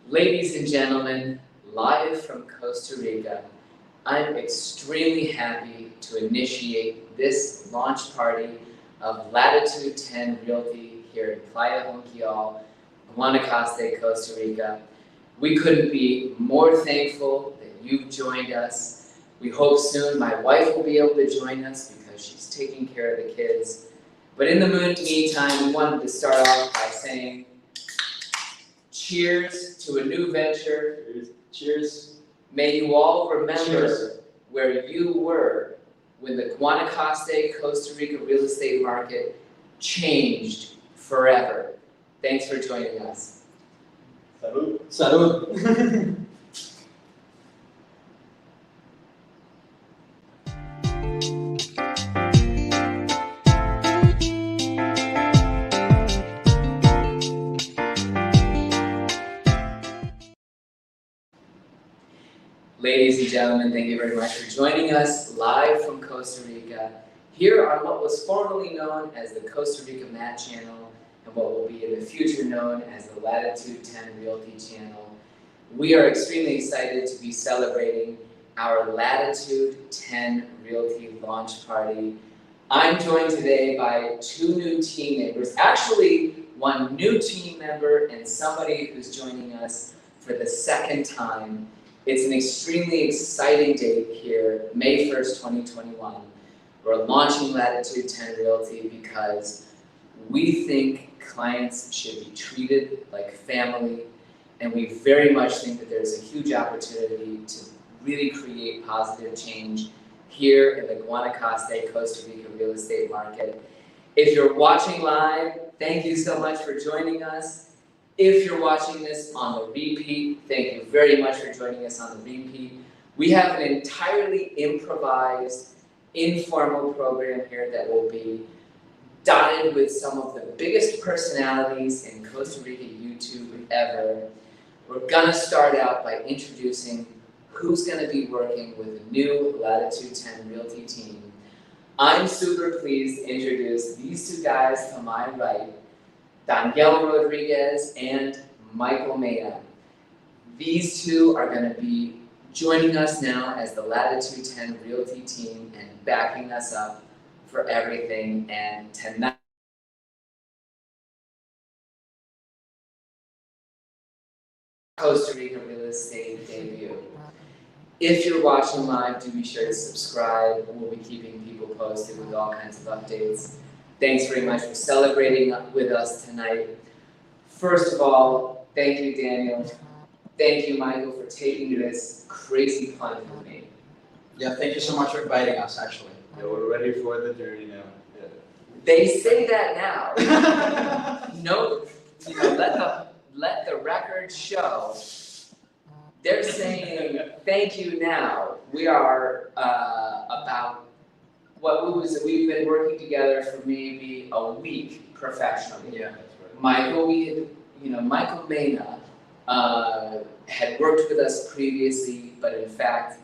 Ladies and gentlemen, live from Costa Rica, I'm extremely happy to initiate this launch party of Latitude 10 Realty here in Playa Junquial, Guanacaste, Costa Rica. We couldn't be more thankful that you've joined us. We hope soon my wife will be able to join us because she's taking care of the kids. But in the meantime, we wanted to start off by saying cheers to a new venture. Cheers. May you all remember Cheers. where you were when the Guanacaste, Costa Rica real estate market changed forever. Thanks for joining us. Salud. Salud. Ladies and gentlemen, thank you very much for joining us live from Costa Rica, here on what was formerly known as the Costa Rica Mat Channel, and what will be in the future known as the Latitude 10 Realty Channel. We are extremely excited to be celebrating our Latitude 10 Realty launch party. I'm joined today by two new team members, actually one new team member and somebody who's joining us for the second time. It's an extremely exciting date here, May 1st, 2021. We're launching Latitude 10 Realty because we think clients should be treated like family, and we very much think that there's a huge opportunity to really create positive change here in the Guanacaste, Costa Rica real estate market. If you're watching live, thank you so much for joining us. If you're watching this on the repeat, thank you very much for joining us on the repeat. We have an entirely improvised, informal program here that will be dotted with some of the biggest personalities in Costa Rica YouTube ever. We're gonna start out by introducing who's gonna be working with the new Latitude 10 Realty team. I'm super pleased to introduce these two guys to my right, Danielle Rodriguez and Michael Mena. These two are going to be joining us now as the Latitude 10 Realty team and backing us up for everything. And tonight, Costa Rica real estate debut. If you're watching live, do be sure to subscribe. We'll be keeping people posted with all kinds of updates. Thanks very much for celebrating with us tonight. First of all, thank you, Daniel. Thank you, Michael, for taking this crazy punt with me. Yeah, thank you so much for inviting us, actually. Yeah, we're ready for the journey now. Yeah. They say that now. No, let the record show. They're saying thank you now. We are about we've been working together for maybe a week professionally. Yeah, that's right. Michael Mena had worked with us previously, but in fact,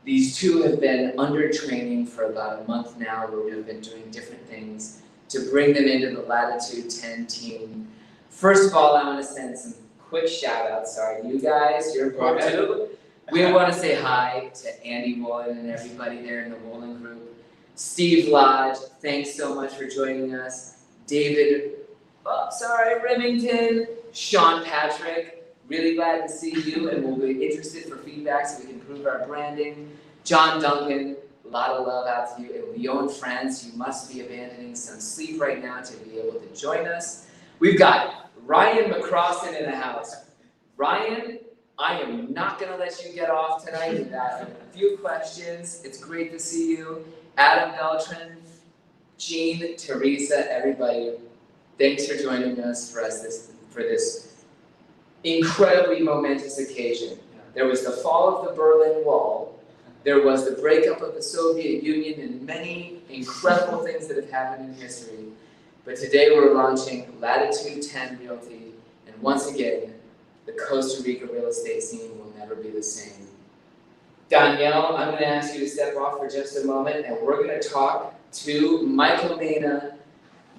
these two have been under training for about a month now, where we've been doing different things to bring them into the Latitude 10 team. First of all, I want to send some quick shout outs. Sorry, you guys, you're bored too. We want to say hi to Andy Woolen and everybody there in the Woolen group. Steve Lodge, thanks so much for joining us. David, Remington, Sean Patrick, really glad to see you, and we'll be interested for feedback so we can improve our branding. John Duncan, a lot of love out to you. And Lyon, France, you must be abandoning some sleep right now to be able to join us. We've got Ryan McCrossan in the house. Ryan, I am not going to let you get off tonight without a few questions. It's great to see you. Adam Beltran, Jean, Teresa, everybody, thanks for joining us for this incredibly momentous occasion. There was the fall of the Berlin Wall, there was the breakup of the Soviet Union, and many incredible things that have happened in history. But today we're launching Latitude 10 Realty, and once again, the Costa Rica real estate scene will never be the same. Danielle, I'm going to ask you to step off for just a moment, and we're going to talk to Michael Mena,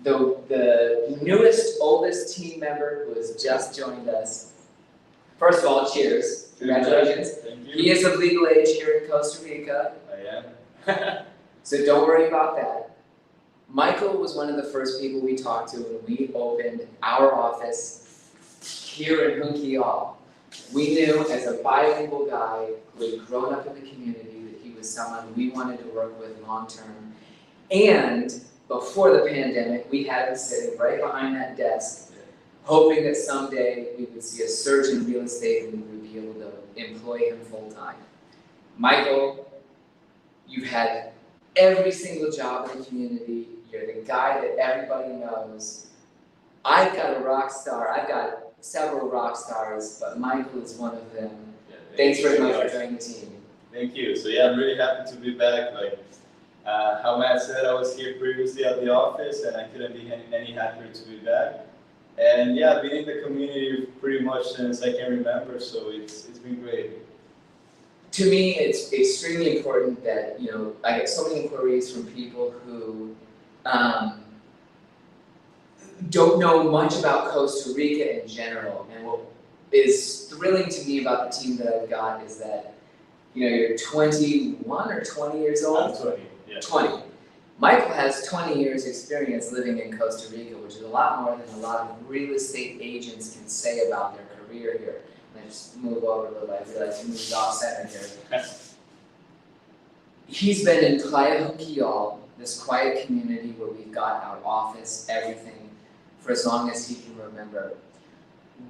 the newest, oldest team member who has just joined us. First of all, cheers. Congratulations. Thank you. He is of legal age here in Costa Rica, I am. so don't worry about that. Michael was one of the first people we talked to when we opened our office here in Junquillal. We knew as a bilingual guy who had grown up in the community that he was someone we wanted to work with long term. And before the pandemic, we had him sitting right behind that desk, hoping that someday we would see a surge in real estate and we would be able to employ him full time. Michael, you've had every single job in the community. You're the guy that everybody knows. I've got a rock star. I've got several rock stars, but Michael is one of them. Thanks very much for joining the team. Thank you. So yeah, I'm really happy to be back. Like how Matt said, I was here previously at the office, and I couldn't be any happier to be back. And yeah, I've been in the community pretty much since I can remember, so it's been great. To me, it's extremely important that, you know, I get so many inquiries from people who don't know much about Costa Rica in general. And what is thrilling to me about the team that I've got is that, you know, you're 21 or 20 years old? I'm 20, yeah. 20. Michael has 20 years experience living in Costa Rica, which is a lot more than a lot of real estate agents can say about their career here. Let's move over a little bit. I feel like he moved off center here. He's been in Playa Junquillal, this quiet community where we've got our office, everything, for as long as he can remember.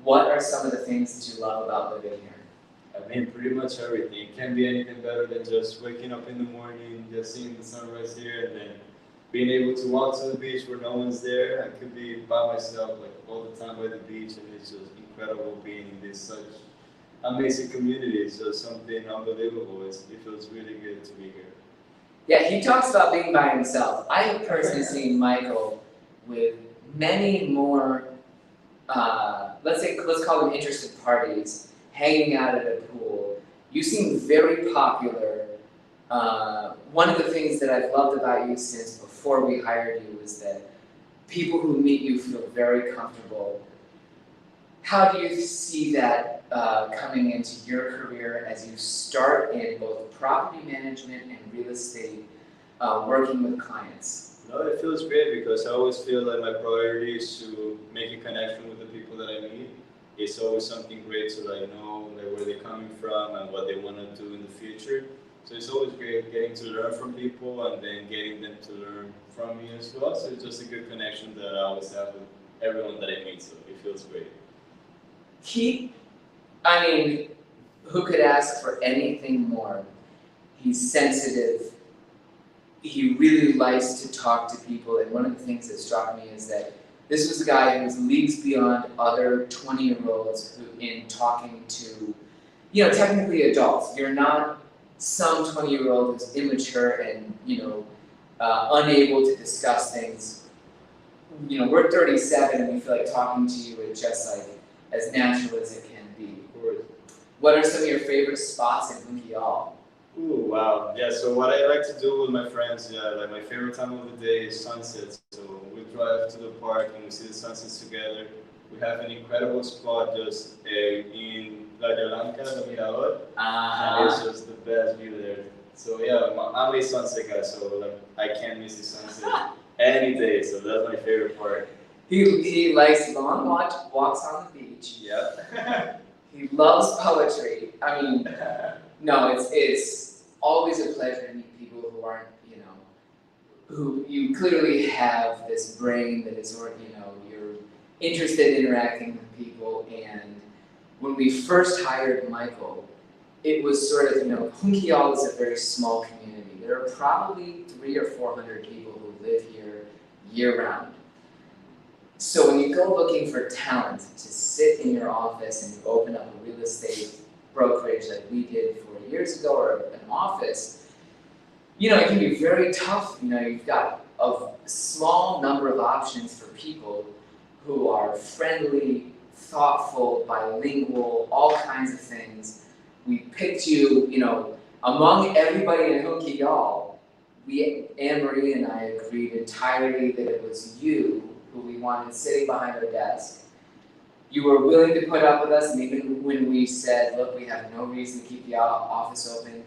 What are some of the things that you love about living here? I mean, pretty much everything. It can't be anything better than just waking up in the morning, just seeing the sunrise here, and then being able to walk to the beach where no one's there. I could be by myself like all the time by the beach, and it's just incredible being in this such amazing community. It's just something unbelievable. It feels really good to be here. Yeah, he talks about being by himself. I have personally seen Michael with many more, let's call them interested parties, hanging out at a pool. You seem very popular. One of the things that I've loved about you since before we hired you was that people who meet you feel very comfortable. How do you see that coming into your career as you start in both property management and real estate, working with clients? No, it feels great because I always feel like my priority is to make a connection with the people that I meet. It's always something great to like know like where they're coming from and what they want to do in the future. So it's always great getting to learn from people and then getting them to learn from me as well. So it's just a good connection that I always have with everyone that I meet. So it feels great. Who could ask for anything more? He's sensitive. He really likes to talk to people, and one of the things that struck me is that this was a guy who was leagues beyond other 20-year-olds who, in talking to, you know, technically adults. You're not some 20-year-old who's immature and, you know, unable to discuss things. You know, we're 37 and we feel like talking to you is just like as natural as it can be. Of course. What are some of your favorite spots in Junquillal? Ooh, wow. Yeah, so what I like to do with my friends, like my favorite time of the day is sunsets. So we drive to the park and we see the sunsets together. We have an incredible spot just in Playa Blanca, the Mirador. And it's just the best view there. So yeah, I'm a sunset guy, so like I can't miss the sunset any day. So that's my favorite part. He likes long walks on the beach. Yeah. He loves poetry. I mean, no, it's always a pleasure to meet people who aren't, you know, who you clearly have this brain that is, you know, you're interested in interacting with people. And when we first hired Michael, it was sort of, you know, Junquillal is a very small community. There are probably 300 or 400 people who live here year-round. So when you go looking for talent to sit in your office and you open up a real estate brokerage like we did 4 years ago, or an office, you know, it can be very tough. You know, you've got a small number of options for people who are friendly, thoughtful, bilingual, all kinds of things. We picked you, you know, among everybody in Junquillal, Anne-Marie and I agreed entirely that it was you who we wanted sitting behind our desk. You were willing to put up with us, and even when we said, look, we have no reason to keep the office open,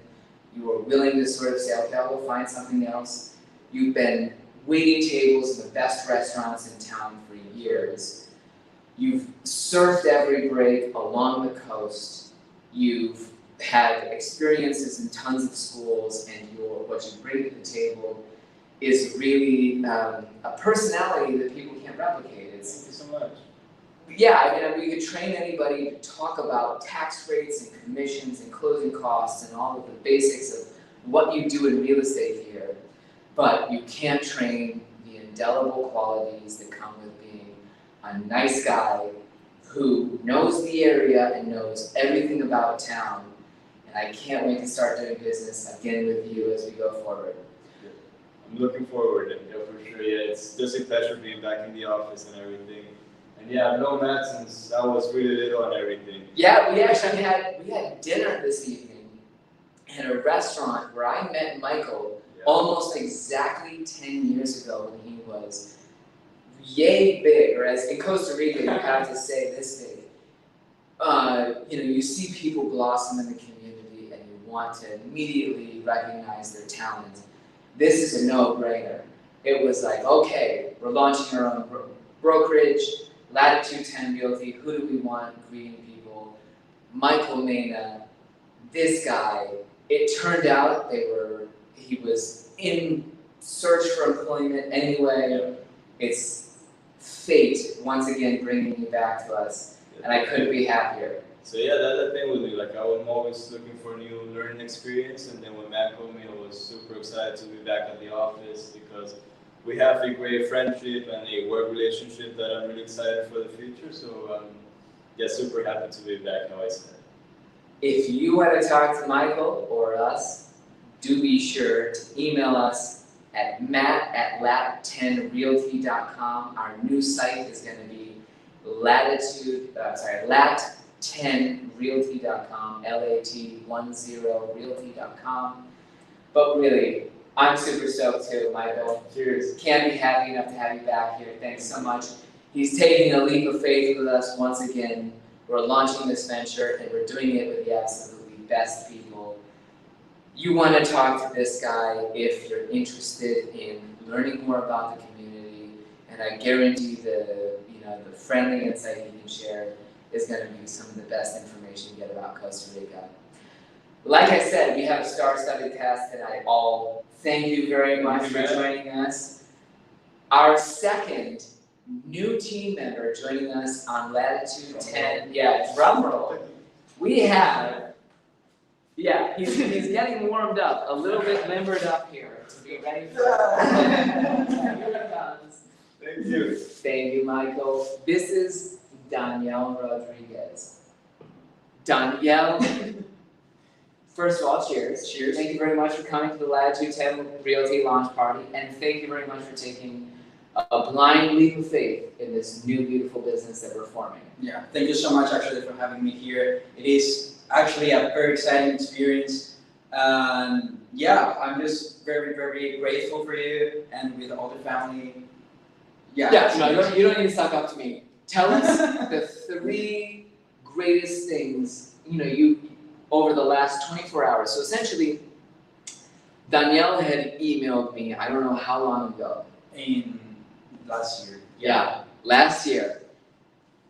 you were willing to sort of say, okay, I'll go find something else. You've been waiting tables in the best restaurants in town for years. You've surfed every break along the coast. You've had experiences in tons of schools, and what you bring to the table is really a personality that people can't replicate. Thank you so much. Yeah, I mean, we could train anybody to talk about tax rates and commissions and closing costs and all of the basics of what you do in real estate here, but you can't train the indelible qualities that come with being a nice guy who knows the area and knows everything about town. And I can't wait to start doing business again with you as we go forward. I'm looking forward, yeah, for sure. Yeah, it's just a pleasure being back in the office and everything. And yeah, I've known Matt since I was really little and everything. Yeah, we had dinner this evening at a restaurant where I met Michael almost exactly 10 years ago when he was yay big, or as in Costa Rica you have to say this big. You see people blossom in the community and you want to immediately recognize their talent. This is a no-brainer. It was like, okay, we're launching our own brokerage, Latitude 10 Realty, who do we want greeting people? Michael Mena, this guy. It turned out he was in search for employment anyway. It's fate, once again, bringing you back to us, and I couldn't be happier. So yeah, that's the thing with me, like I'm always looking for a new learning experience, and then when Matt called me, I was super excited to be back at the office because we have a great friendship and a work relationship that I'm really excited for the future. So yeah, super happy to be back, how I said. If you want to talk to Michael or us, do be sure to email us at matt@lat10realty.com. Our new site is going to be lat10realty.com, lat10realty.com. But really, I'm super stoked too, Michael. Cheers. Can't be happy enough to have you back here. Thanks so much. He's taking a leap of faith with us once again. We're launching this venture and we're doing it with the absolutely best people. You want to talk to this guy if you're interested in learning more about the community, and I guarantee the friendly insight he can share is going to be some of the best information you get about Costa Rica. Like I said, we have a star-studded cast tonight. All thank you very much for joining us. Our second new team member joining us on Latitude 10. Yeah, drum roll. We have, he's getting warmed up, a little bit limbered up here to be ready for here it comes. Thank you. Thank you, Michael. This is Danielle Rodriguez. Danielle, first of all, cheers. Cheers. Thank you very much for coming to the Latitude 10 Realty launch party, and thank you very much for taking a blind leap of faith in this new beautiful business that we're forming. Yeah, thank you so much actually for having me here. It is actually a very exciting experience. Yeah, I'm just very, very grateful for you and with all the family. Yeah, no, you don't need to suck up to me. Tell us the 3 greatest things, you over the last 24 hours. So essentially, Danielle had emailed me, I don't know how long ago. In last year. Yeah, last year.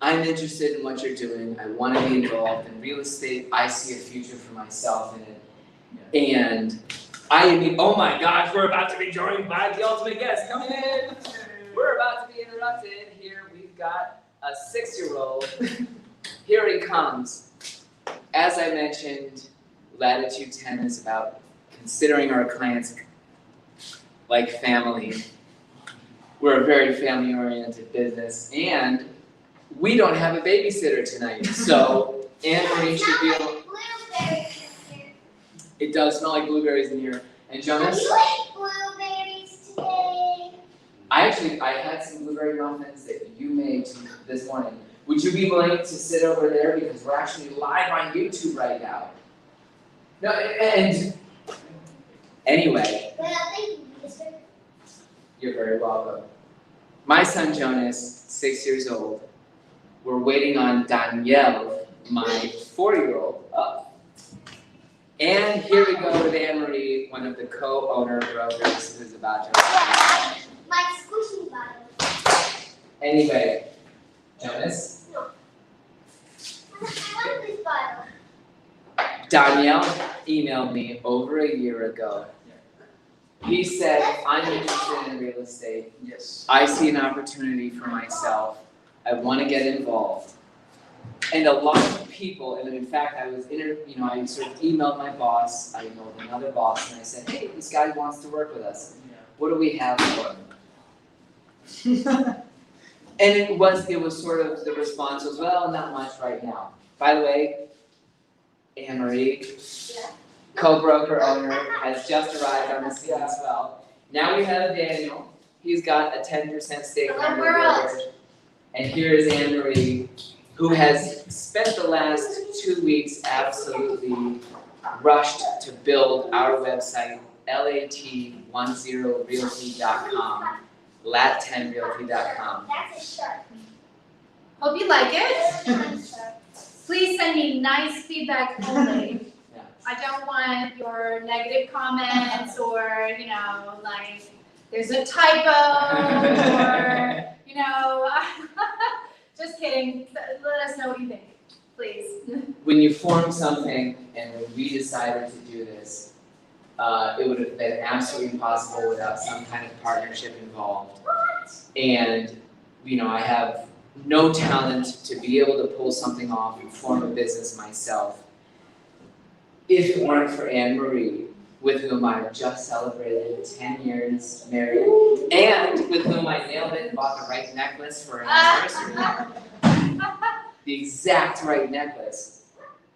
I'm interested in what you're doing. I want to be involved in real estate. I see a future for myself in it. Yeah. And oh my gosh, we're about to be joined by the ultimate guest. Come in. We're about to be interrupted. Here we've got a 6-year-old. Here he comes. As I mentioned, Latitude 10 is about considering our clients like family. We're a very family-oriented business, and we don't have a babysitter tonight. So Anne-Marie should be able. It does smell like blueberries in here. And Jonas? You ate blueberries today. I had some blueberry muffins that you made this morning. Would you be willing to sit over there because we're actually live on YouTube right now? No, and anyway. Well, thank you, mister. You're very welcome. My son Jonas, 6 years old, we're waiting on Danielle, my 4-year-old, up. And here we go with Anne-Marie, one of the co-owner brokers who's about to arrive. My squishy bottle. Anyway, Jonas, No. I like this bottle. Danielle emailed me over a year ago. He said, I'm interested in real estate. Yes. I see an opportunity for myself. I want to get involved. And a lot of people, and in fact, I sort of emailed my boss, I emailed another boss, and I said, hey, this guy wants to work with us. What do we have for him? And it was sort of, the response was, well, not much right now. By the way, Anne-Marie, Yeah. co-broker owner, has just arrived on the scene as well. Now we have Daniel. He's got a 10% stake in Hello, the world. brokerage. And here is Anne-Marie, who has spent the last 2 weeks absolutely rushed to build our website, lat10realty.com, lat10realty.com. That's a shark. Hope you like it. That's a shark. Please send me nice feedback only. Yeah. I don't want your negative comments or, like, there's a typo or, just kidding. Let us know what you think, please. When you formed something and when we decided to do this, it would have been absolutely impossible without some kind of partnership involved. And, I have no talent to be able to pull something off and form a business myself. If it weren't for Anne-Marie, with whom I've just celebrated 10 years married, and with whom I nailed it and bought the right necklace for an anniversary. The exact right necklace.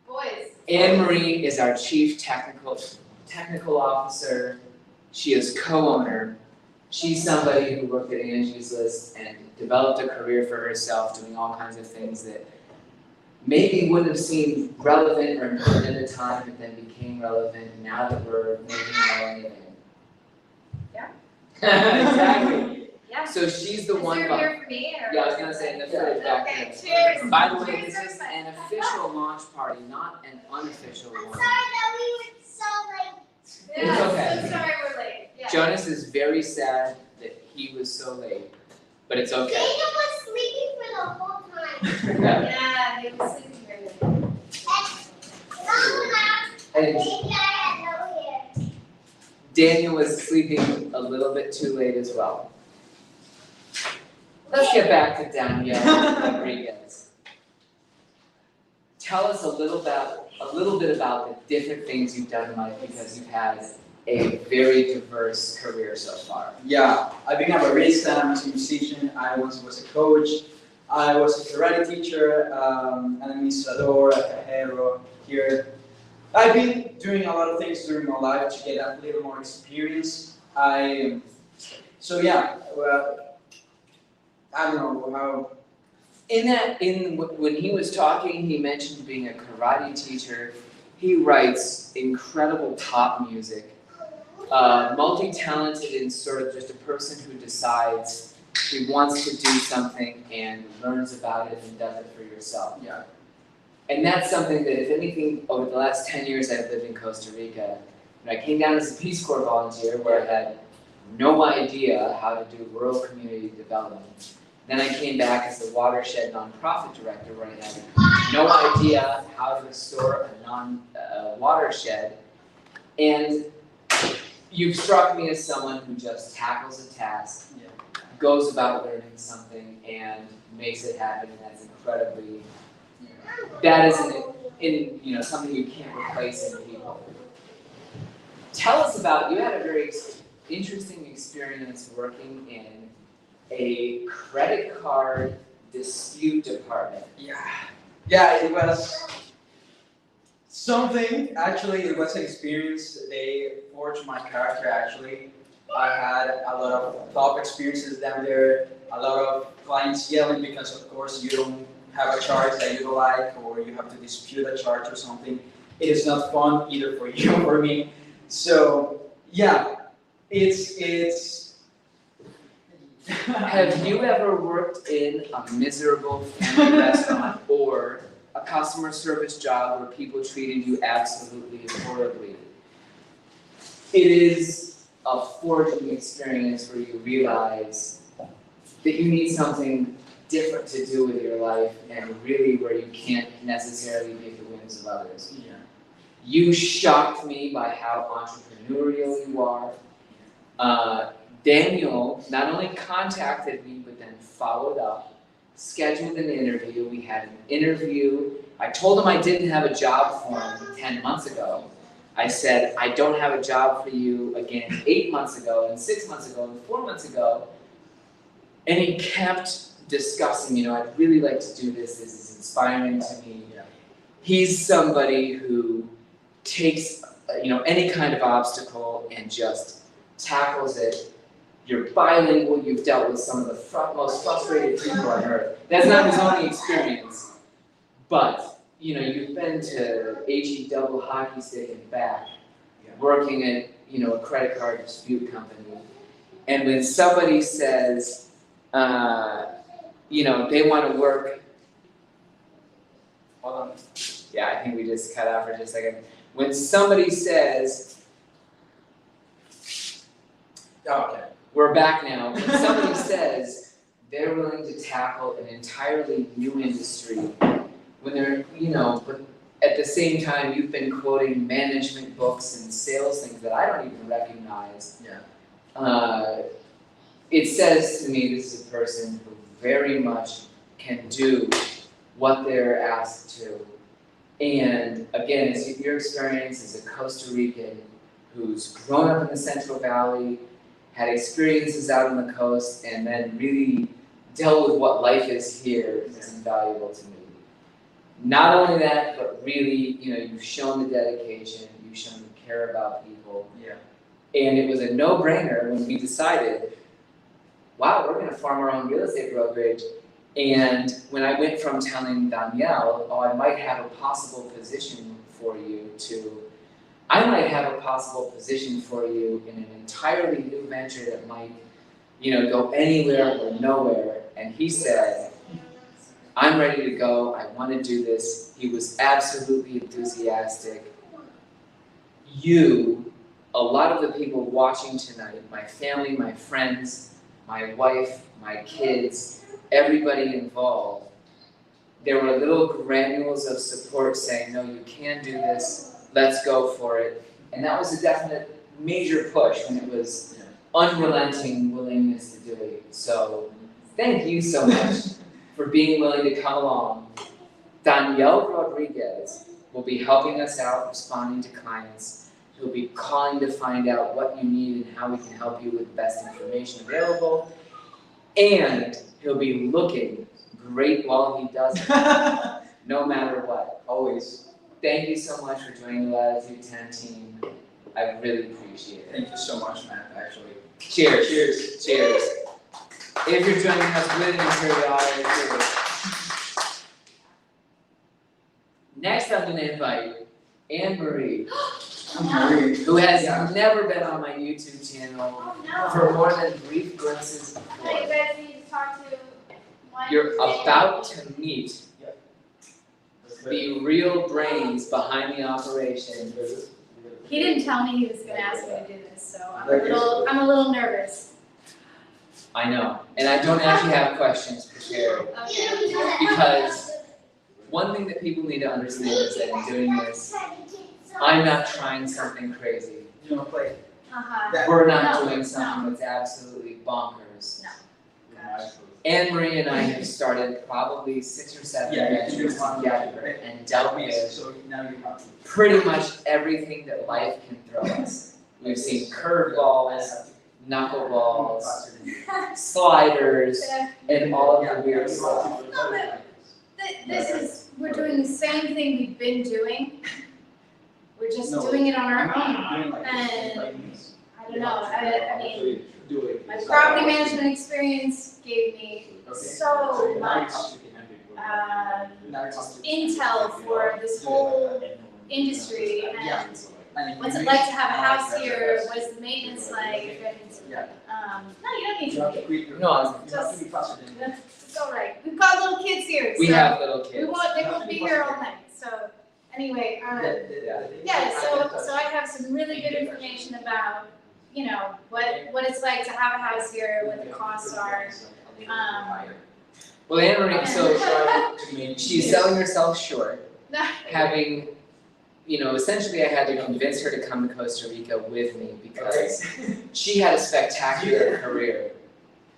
Boys. Anne-Marie is our chief technical officer. She is co-owner. She's somebody who worked at Angie's List and developed a career for herself doing all kinds of things that maybe wouldn't have seemed relevant or important at the time, but then became relevant now that we're making our own living. Yeah. Exactly. Yeah. So she's the Is one. there beer for me? Or? Yeah, I was gonna say in the fridge back Okay, there. cheers. By the way, Cheers, this is everybody. an official launch party, not an unofficial I'm one. sorry that we were so late. Yeah, It's okay. so sorry we're late. Yeah. Jonas is very sad that he was so late, but it's okay. Daniel was sleeping for the whole time. Yeah, they were sleeping here. And Maybe I had no hair. Daniel was sleeping a little bit too late as well. Let's get back to Danielle Rodriguez. Tell us a little bit about the different things you've done in life, because you've had a very diverse career so far. Yeah, I've been a barista, I'm a musician, I once was a coach, I was a karate teacher, an administrador, a cajero here. I've been doing a lot of things during my life to get a little more experience. I don't know how. When he was talking, he mentioned being a karate teacher. He writes incredible pop music. Multi-talented and sort of just a person who decides he wants to do something and learns about it and does it for yourself. Yeah. And that's something that, if anything, over the last 10 years I've lived in Costa Rica, and I came down as a Peace Corps volunteer where I had no idea how to do rural community development. Then I came back as the watershed nonprofit director where I had no idea how to restore a watershed. And you've struck me as someone who just tackles a task, goes about learning something, and makes it happen, and that's incredibly. That is something you can't replace in people. Tell us about, you had a very interesting experience working in a credit card dispute department. Yeah, it was something, actually it was an experience, they forged my character actually. I had a lot of tough experiences down there, a lot of clients yelling because of course you don't have a charge that you don't like, or you have to dispute a charge or something. It is not fun either for you or for me. So yeah, it's Have you ever worked in a miserable family restaurant or a customer service job where people treated you absolutely horribly? It is a forging experience where you realize that you need something different to do with your life and really where you can't necessarily be the whims of others. Yeah. You shocked me by how entrepreneurial you are. Danielle not only contacted me, but then followed up, scheduled an interview. We had an interview. I told him I didn't have a job for him 10 months ago. I said, I don't have a job for you again 8 months ago, and 6 months ago, and 4 months ago. And he kept discussing, I'd really like to do this. This is inspiring to me. He's somebody who takes, any kind of obstacle and just tackles it. You're bilingual, you've dealt with some of the most frustrated people on earth. That's not his only experience, but you've been to HE double hockey stick and back, working at a credit card dispute company. And when somebody says, they want to work, hold on, yeah, I think we just cut out for just a second. When somebody says, okay, we're back now. When somebody says they're willing to tackle an entirely new industry, when they're, but at the same time you've been quoting management books and sales things that I don't even recognize. It says to me this is a person who very much can do what they're asked to. And again, it's your experience as a Costa Rican who's grown up in the Central Valley, had experiences out on the coast, and then really dealt with what life is here is invaluable to me. Not only that, but really, you've shown the dedication, you've shown the care about people. And it was a no-brainer when we decided, wow, we're gonna farm our own real estate brokerage. And when I went from telling Danielle, I might have a possible position for you, to I might have a possible position for you in an entirely new venture that might, go anywhere or nowhere. And he said, I'm ready to go, I want to do this. He was absolutely enthusiastic. A lot of the people watching tonight, my family, my friends, my wife, my kids, everybody involved, there were little granules of support saying, no, you can do this, let's go for it. And that was a definite major push when it was unrelenting willingness to do it. So thank you so much for being willing to come along. Danielle Rodriguez will be helping us out, responding to clients. He'll be calling to find out what you need and how we can help you with the best information available. And he'll be looking great while he does it, no matter what, always. Thank you so much for joining the Latitude 10 team. I really appreciate it. Thank you so much, Matt, actually. Cheers. Cheers. Cheers. If you're joining us with an imperial, cheers. Next, I'm going to invite Anne-Marie, who has never been on my YouTube channel for more than brief glimpses before. You guys need to talk to one. You're about to meet the real brains behind the operation. He didn't tell me he was gonna ask me to do this, so I'm a little nervous. I know, and I don't actually have questions prepared. Okay. Because one thing that people need to understand is that in doing this, I'm not trying something crazy. You want to play? We're not doing something that's absolutely bonkers. No. Anne-Marie and I have started probably 6 or 7 ventures together and dealt with pretty much everything that life can throw us. We've seen curveballs, knuckleballs, sliders, and all of the weird stuff. We're doing the same thing we've been doing. We're just doing it on our own. And I don't know, I mean, my property management experience gave me so much intel for this whole industry, and what's it like to have a house here, what's the maintenance like, and, Yeah. no, you don't need You have to to quit your. No, I was- You have to be faster than. it's all right, we've got little kids here, We so have little they kids. won't be here all night, so, anyway, yeah, so I have some really good information about, you know, what it's like to have a house here, what the costs are. Well, Anne Marie, so she's selling herself short, having, you know, essentially I had to convince her to come to Costa Rica with me because she had a spectacular career,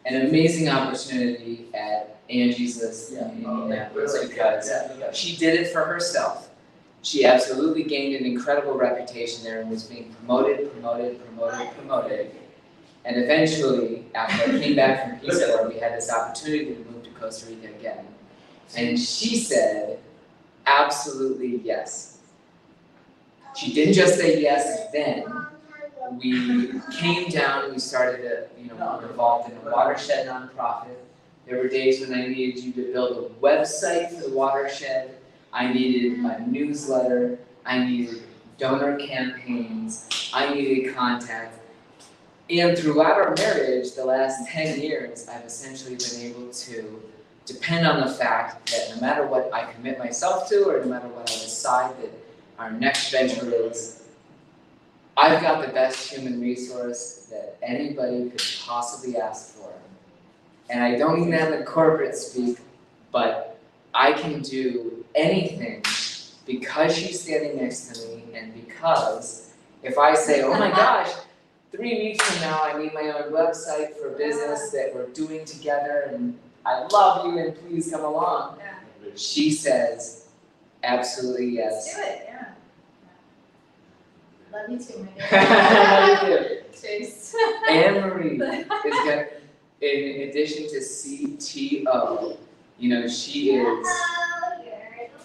an amazing opportunity at Angie's List in Indianapolis because she did it for herself. She absolutely gained an incredible reputation there and was being promoted. And eventually, after I came back from Peace Corps, we had this opportunity to move to Costa Rica again. And she said, absolutely yes. She didn't just say yes then. We came down, we started we were involved in a watershed nonprofit. There were days when I needed you to build a website for the watershed. I needed a newsletter. I needed donor campaigns. I needed contact. And throughout our marriage, the last 10 years, I've essentially been able to depend on the fact that no matter what I commit myself to, or no matter what I decide that our next venture is, I've got the best human resource that anybody could possibly ask for. And I don't mean that in corporate speak, but I can do anything because she's standing next to me, and because if I say, oh my gosh, 3 weeks from now I need my own website for business that we're doing together and I love you and please come along. Yeah. She says, absolutely yes. Let's do it, yeah. Love you too, my dear. Cheers. Anne Marie is gonna, in addition to CTO, you know, she is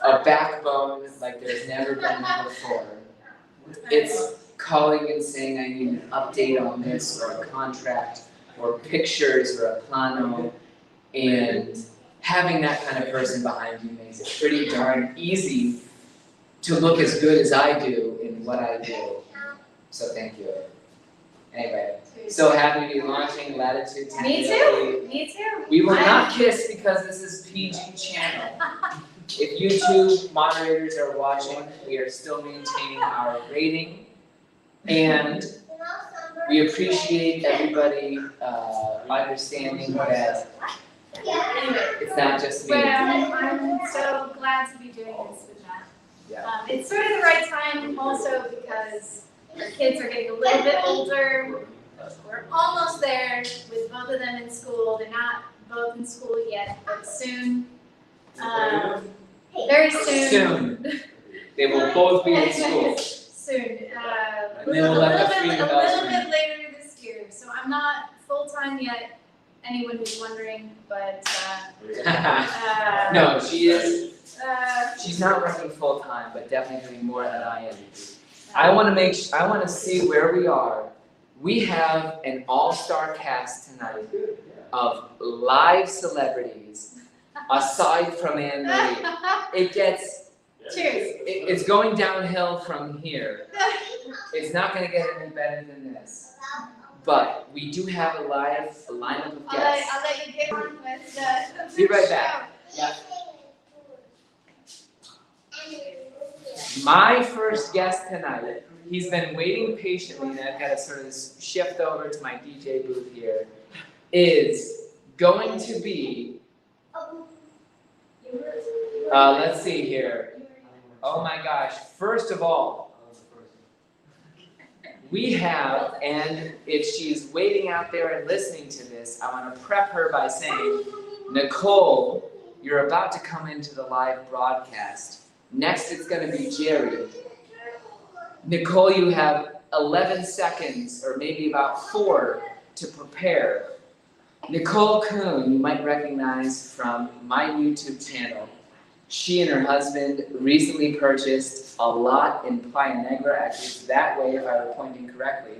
a backbone like there's never been before. It's calling and saying I need an update on this, or a contract, or pictures, or a plano, and having that kind of person behind you makes it pretty darn easy to look as good as I do in what I do. So thank you. Anyway, so happy to be launching Latitude Me Tamarindo. too, me too. We will not kiss because this is PG channel. If YouTube moderators are watching, we are still maintaining our rating. And we appreciate everybody understanding that it's not just me. But I'm so glad to be doing this with Matt. Yeah. It's sort of the right time also because our kids are getting a little bit older. We're almost there with both of them in school. They're not both in school yet, but soon. Very soon. Soon. They will both be in school. Soon. And then we'll let the a freedom little bells bit later this year. So I'm not full-time yet, anyone who's wondering, but No, she is. She's not working full time, but definitely doing more than I am. I want to see where we are. We have an all-star cast tonight of live celebrities, aside from Anne Marie. It gets. Cheers. It's going downhill from here. It's not going to get any better than this. But we do have a lineup of guests. I'll let you get on with the Be right back. My first guest tonight, he's been waiting patiently, and I've got to sort of shift over to my DJ booth here, is going to be, let's see here. Oh my gosh, first of all, we have, and if she's waiting out there and listening to this, I want to prep her by saying, Nicole, you're about to come into the live broadcast. Next, it's going to be Jerry. Nicole, you have 11 seconds, or maybe about 4, to prepare. Nicole Kuhn, you might recognize from my YouTube channel. She and her husband recently purchased a lot in Playa Negra, actually it's that way if I were pointing correctly.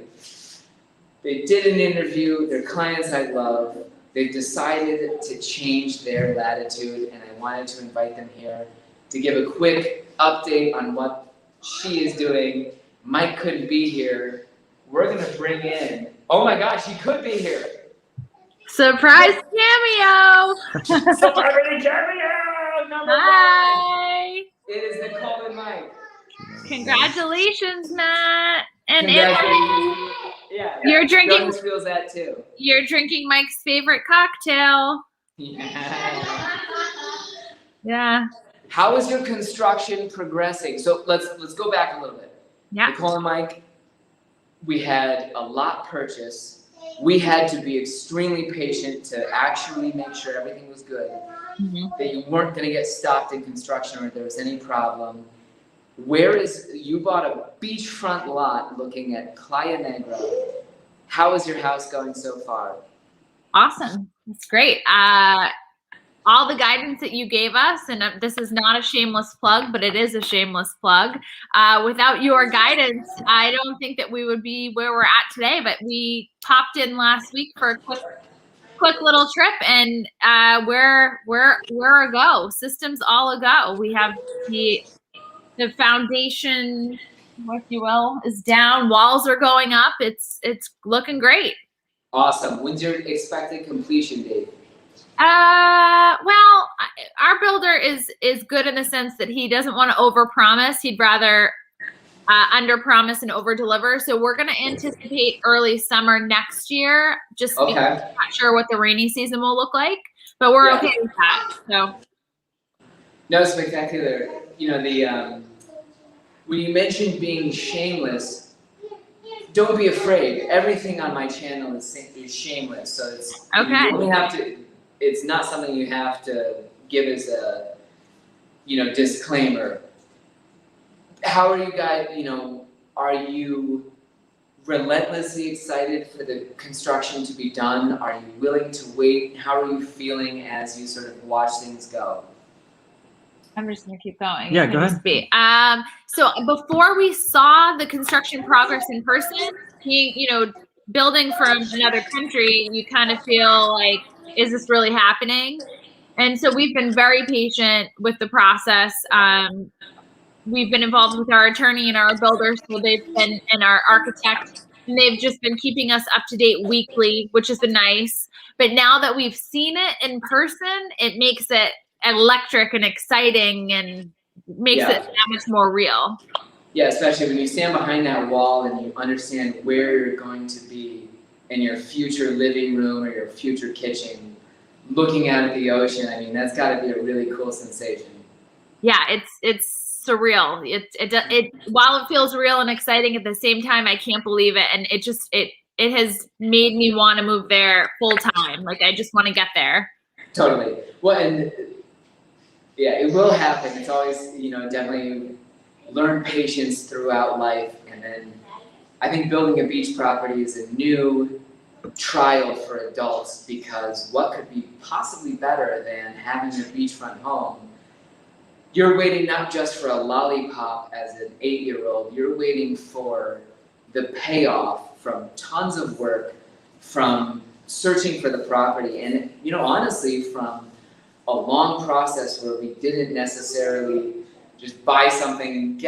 They did an interview, they're clients I love. They've decided to change their latitude, and I wanted to invite them here to give a quick update on what she is doing Mike couldn't be here, we're gonna bring in, oh my gosh, he could be here. Surprise cameo! Celebrity cameo number 1. Hi! It is Nicole and Mike. Congratulations, Matt and Congratulations. Yeah, You're drinking- Jonas feels that too. You're drinking Mike's favorite cocktail. Yeah. Yeah. How is your construction progressing? So let's go back a little bit. Yeah. Nicole and Mike, we had a lot purchased. We had to be extremely patient to actually make sure everything was good, that you weren't going to get stopped in construction or if there was any problem. You bought a beachfront lot looking at Playa Negra. How is your house going so far? Awesome. It's great. All the guidance that you gave us, and this is not a shameless plug, but it is a shameless plug. Without your guidance, I don't think that we would be where we're at today, but we popped in last week for a quick little trip, and we're a go. Systems all a go. We have the foundation, if you will, is down. Walls are going up. It's looking great. Awesome. When's your expected completion date? Well, our builder is good in the sense that he doesn't want to overpromise. He'd rather underpromise and overdeliver. So we're going to anticipate early summer next year. Just because we're not sure what the rainy season will look like, but we're okay with that. So. No, spectacular. You know, when you mentioned being shameless, don't be afraid. Everything on my channel is shameless. So it's you only have to. It's not something you have to give as a, disclaimer. How are you guys, are you relentlessly excited for the construction to be done? Are you willing to wait? How are you feeling as you sort of watch things go? I'm just gonna keep going. Yeah, go ahead. So before we saw the construction progress in person, building from another country, you kind of feel like, is this really happening? And so we've been very patient with the process. We've been involved with our attorney and our builder, and our architect, and they've just been keeping us up to date weekly, which has been nice. But now that we've seen it in person, it makes it electric and exciting and makes it that much more real. Yeah, especially when you stand behind that wall and you understand where you're going to be in your future living room or your future kitchen, looking out at the ocean. I mean, that's got to be a really cool sensation. Yeah, it's surreal. It while it feels real and exciting at the same time, I can't believe it, and it has made me want to move there full time. Like, I just want to get there. Totally. Well, and yeah, it will happen. It's always, definitely learn patience throughout life, and then I think building a beach property is a new trial for adults, because what could be possibly better than having your beachfront home? You're waiting not just for a lollipop as an 8-year-old, you're waiting for the payoff from tons of work, from searching for the property, and honestly from a long process where we didn't necessarily just buy something,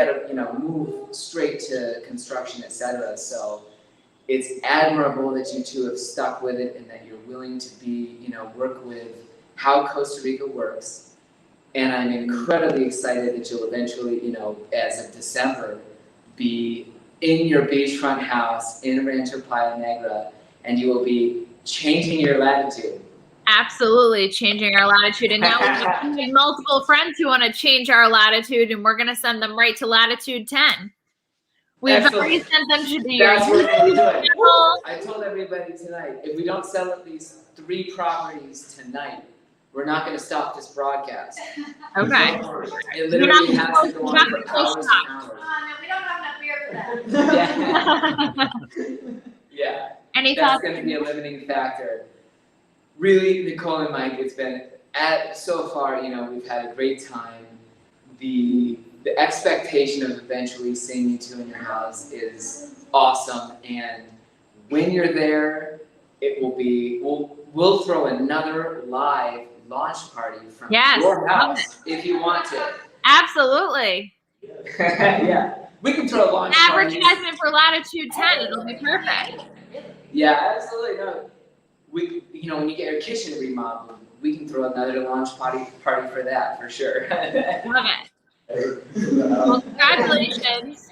move straight to construction, etc. So it's admirable that you two have stuck with it and that you're willing to work with how Costa Rica works. And I'm incredibly excited that you'll eventually, as of December, be in your beachfront house in Rancho Playa Negra, and you will be changing your latitude. Absolutely, changing our latitude. And now we have multiple friends who want to change our latitude, and we're going to send them right to latitude 10. We've already sent them to the That's what we're doing. I told everybody tonight, if we don't sell at least 3 properties tonight, we're not going to stop this broadcast. Okay. It literally has to go on for hours and hours. No, we don't have enough beer for that. Yeah. Any That's thoughts? going to be a limiting factor. Really, Nicole and Mike, it's been so far, we've had a great time. The expectation of eventually seeing you two in your house is awesome, and when you're there, it will be. We'll throw another live launch party from your house if you want to. Absolutely. Yeah. We can throw a launch party. Advertisement for Latitude 10. It'll be perfect. Yeah, absolutely. No, we, when you get your kitchen remodeled, we can throw another launch party for that for sure. Love it. Well, congratulations.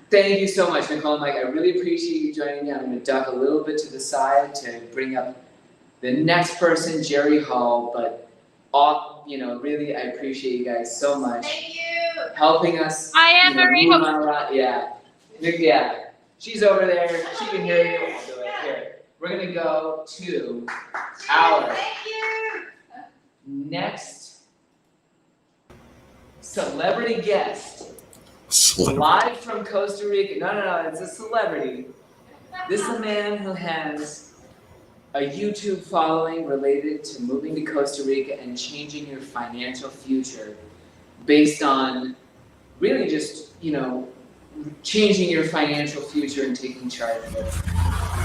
Thank you so much, Nicole and Mike. I really appreciate you joining me. I'm going to duck a little bit to the side to bring up the next person, Jerry Hall. But really, I appreciate you guys so much. Thank you. Helping us. I am very move on around. Yeah. She's over there. She can hear you. I'll do it here. We're going to go to our Thank you. next celebrity guest. Live from Costa Rica. No, it's a celebrity. This is a man who has a YouTube following related to moving to Costa Rica and changing your financial future based on really just, changing your financial future and taking charge of it.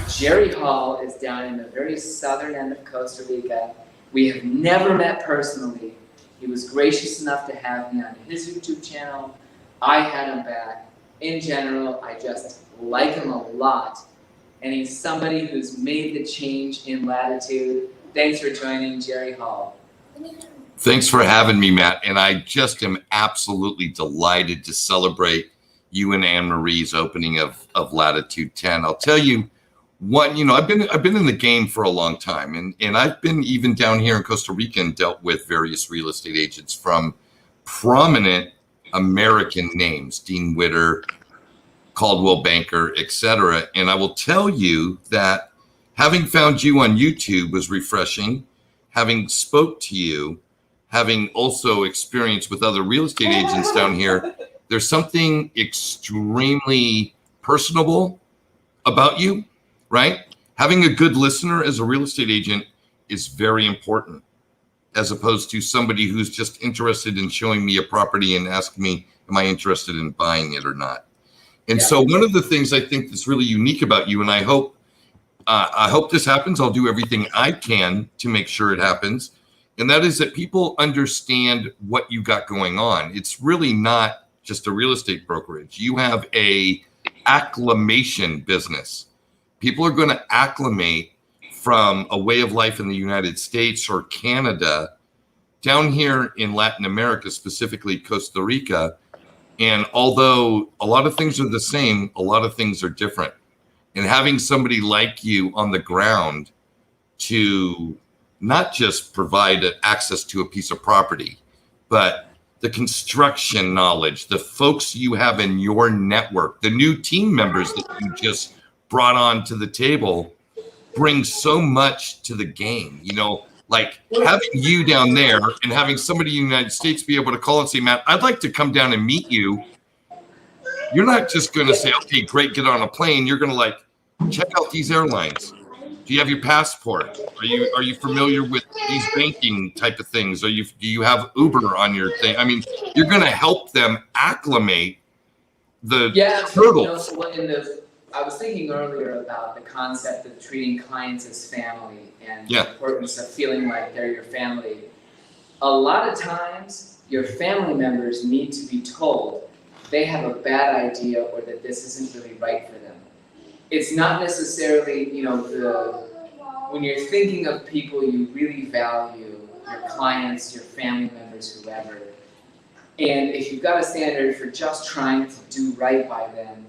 Jerry Hall is down in the very southern end of Costa Rica. We have never met personally. He was gracious enough to have me on his YouTube channel. I had him back. In general, I just like him a lot. And he's somebody who's made the change in Latitude. Thanks for joining, Jerry Hall. Thanks for having me, Matt. And I just am absolutely delighted to celebrate you and Anne Marie's opening of Latitude 10. I'll tell you what, I've been in the game for a long time, and I've been even down here in Costa Rica and dealt with various real estate agents from prominent American names, Dean Witter, Coldwell Banker, etc. And I will tell you that having found you on YouTube was refreshing. Having spoke to you, having also experienced with other real estate agents down here, there's something extremely personable about you, right? Having a good listener as a real estate agent is very important, as opposed to somebody who's just interested in showing me a property and asking me, am I interested in buying it or not? And so one of the things I think that's really unique about you, and I hope this happens, I'll do everything I can to make sure it happens, and that is that people understand what you got going on. It's really not just a real estate brokerage. You have a acclimation business. People are going to acclimate from a way of life in the United States or Canada down here in Latin America, specifically Costa Rica. And although a lot of things are the same, a lot of things are different. And having somebody like you on the ground to not just provide access to a piece of property, but the construction knowledge, the folks you have in your network, the new team members that you just brought on to the table bring so much to the game. Like having you down there and having somebody in the United States be able to call and say, Matt, I'd like to come down and meet you. You're not just going to say, okay, great, get on a plane. You're going to check out these airlines. Do you have your passport? Are you familiar with these banking type of things? Do you have Uber on your thing? I mean, you're going to help them acclimate the hurdles. I was thinking earlier about the concept of treating clients as family and the importance of feeling like they're your family. A lot of times, your family members need to be told they have a bad idea or that this isn't really right for them. It's not necessarily, when you're thinking of people you really value, your clients, your family members, whoever, and if you've got a standard for just trying to do right by them,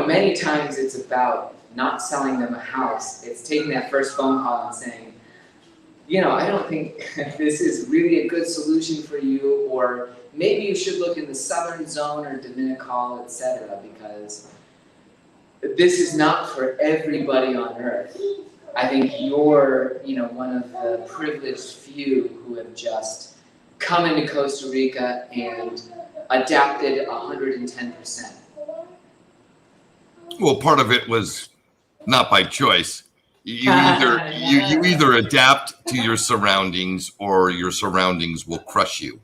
many times it's about not selling them a house. It's taking that first phone call and saying, I don't think this is really a good solution for you, or maybe you should look in the southern zone or Dominical, etc., because this is not for everybody on earth. I think you're, one of the privileged few who have just come into Costa Rica and adapted 110%. Well, part of it was not by choice. You either adapt to your surroundings or your surroundings will crush you.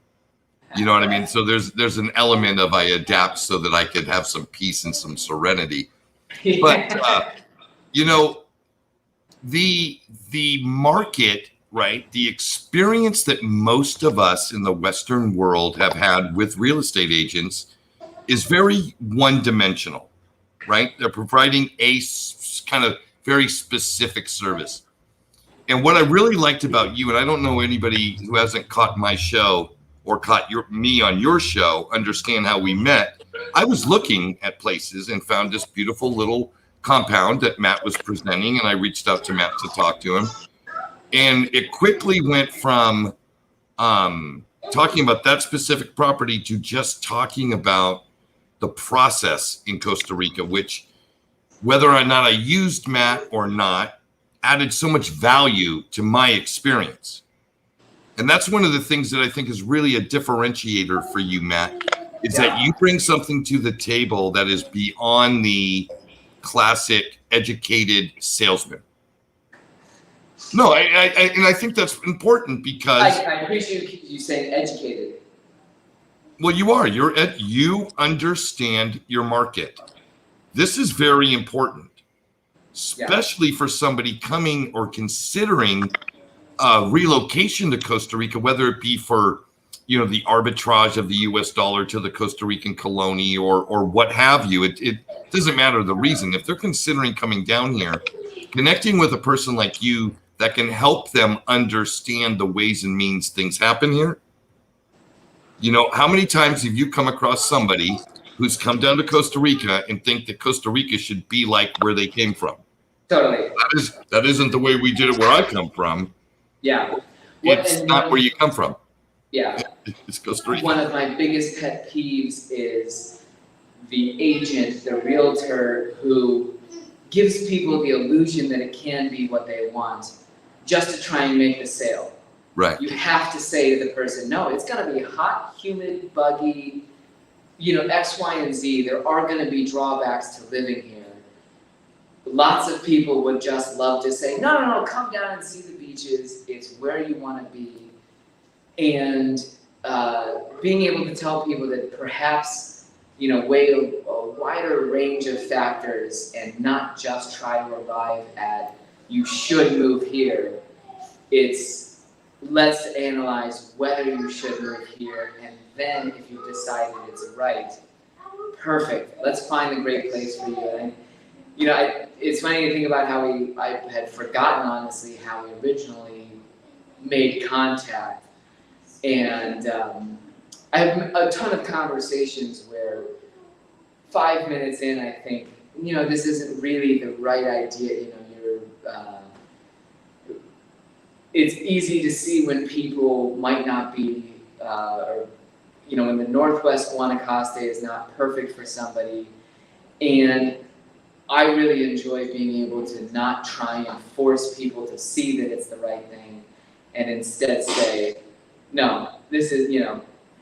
You know what I mean? So there's an element of I adapt so that I could have some peace and some serenity. But the market, right? The experience that most of us in the Western world have had with real estate agents is very one-dimensional, right? They're providing a kind of very specific service. And what I really liked about you, and I don't know anybody who hasn't caught my show or caught me on your show, understand how we met. I was looking at places and found this beautiful little compound that Matt was presenting, and I reached out to Matt to talk to him. And it quickly went from talking about that specific property to just talking about the process in Costa Rica, which, whether or not I used Matt or not, added so much value to my experience. And that's one of the things that I think is really a differentiator for you, Matt, is that you bring something to the table that is beyond the classic educated salesman. No, and I think that's important because I appreciate you saying educated. Well, you are. You understand your market. This is very important, especially for somebody coming or considering relocation to Costa Rica, whether it be for, the arbitrage of the U.S. dollar to the Costa Rican colony or what have you. It doesn't matter the reason. If they're considering coming down here, connecting with a person like you that can help them understand the ways and means things happen here. How many times have you come across somebody who's come down to Costa Rica and think that Costa Rica should be like where they came from? Totally. That isn't the way we did it where I come from. Yeah. It's not where you come from. Yeah. It's Costa Rica. One of my biggest pet peeves is the agent, the realtor, who gives people the illusion that it can be what they want just to try and make the sale. Right. You have to say to the person, no, it's going to be hot, humid, buggy, X, Y, and Z. There are going to be drawbacks to living here. Lots of people would just love to say, no, come down and see the beaches. It's where you want to be. And being able to tell people that perhaps, weigh a wider range of factors and not just try to arrive at, you should move here. It's, let's analyze whether you should move here, and then if you've decided it's right, perfect. Let's find a great place for you. And it's funny to think about how I had forgotten, honestly, how we originally made contact. And I have a ton of conversations where 5 minutes in, I think, this isn't really the right idea. It's easy to see when people might not be, when the Northwest Guanacaste is not perfect for somebody. And I really enjoy being able to not try and force people to see that it's the right thing, and instead say, no, this is,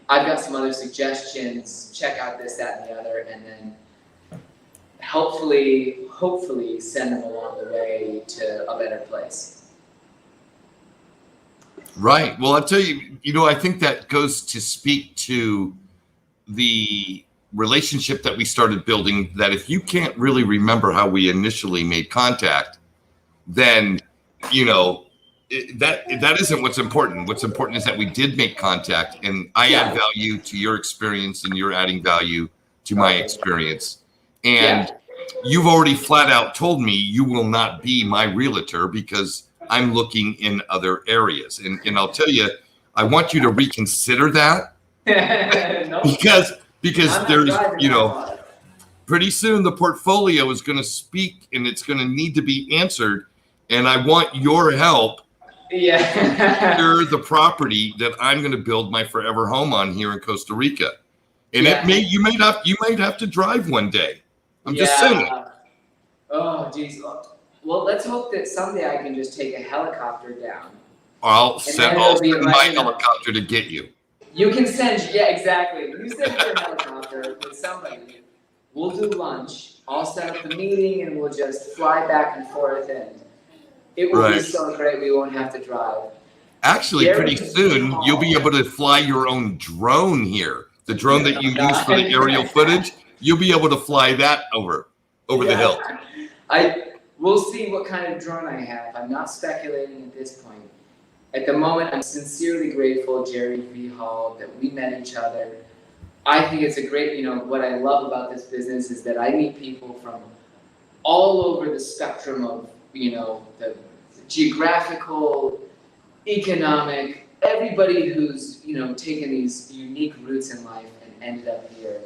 I've got some other suggestions, check out this, that, and the other, and then hopefully send them along the way to a better place. Right. Well, I'll tell you, I think that goes to speak to the relationship that we started building, that if you can't really remember how we initially made contact, then, that isn't what's important. What's important is that we did make contact, and I add value to your experience and you're adding value to my experience. And you've already flat out told me you will not be my realtor because I'm looking in other areas. And I'll tell you, I want you to reconsider that because there's, pretty soon the portfolio is going to speak and it's going to need to be answered. And I want your help. Secure the property that I'm going to build my forever home on here in Costa Rica. And you might have to drive one day. I'm just saying. Oh, geez. Well, let's hope that someday I can just take a helicopter down. I'll send my helicopter to get you. You can send, exactly. You send your helicopter with somebody. We'll do lunch. I'll set up the meeting and we'll just fly back and forth, and it will be so great we won't have to drive. Actually, pretty soon you'll be able to fly your own drone here. The drone that you use for the aerial footage, you'll be able to fly that over the hill. We'll see what kind of drone I have. I'm not speculating at this point. At the moment, I'm sincerely grateful, Jerry V. Hall, that we met each other. I think it's a great, you know, what I love about this business is that I meet people from all over the spectrum of, you know, the geographical, economic, everybody who's, you know, taken these unique routes in life and ended up here.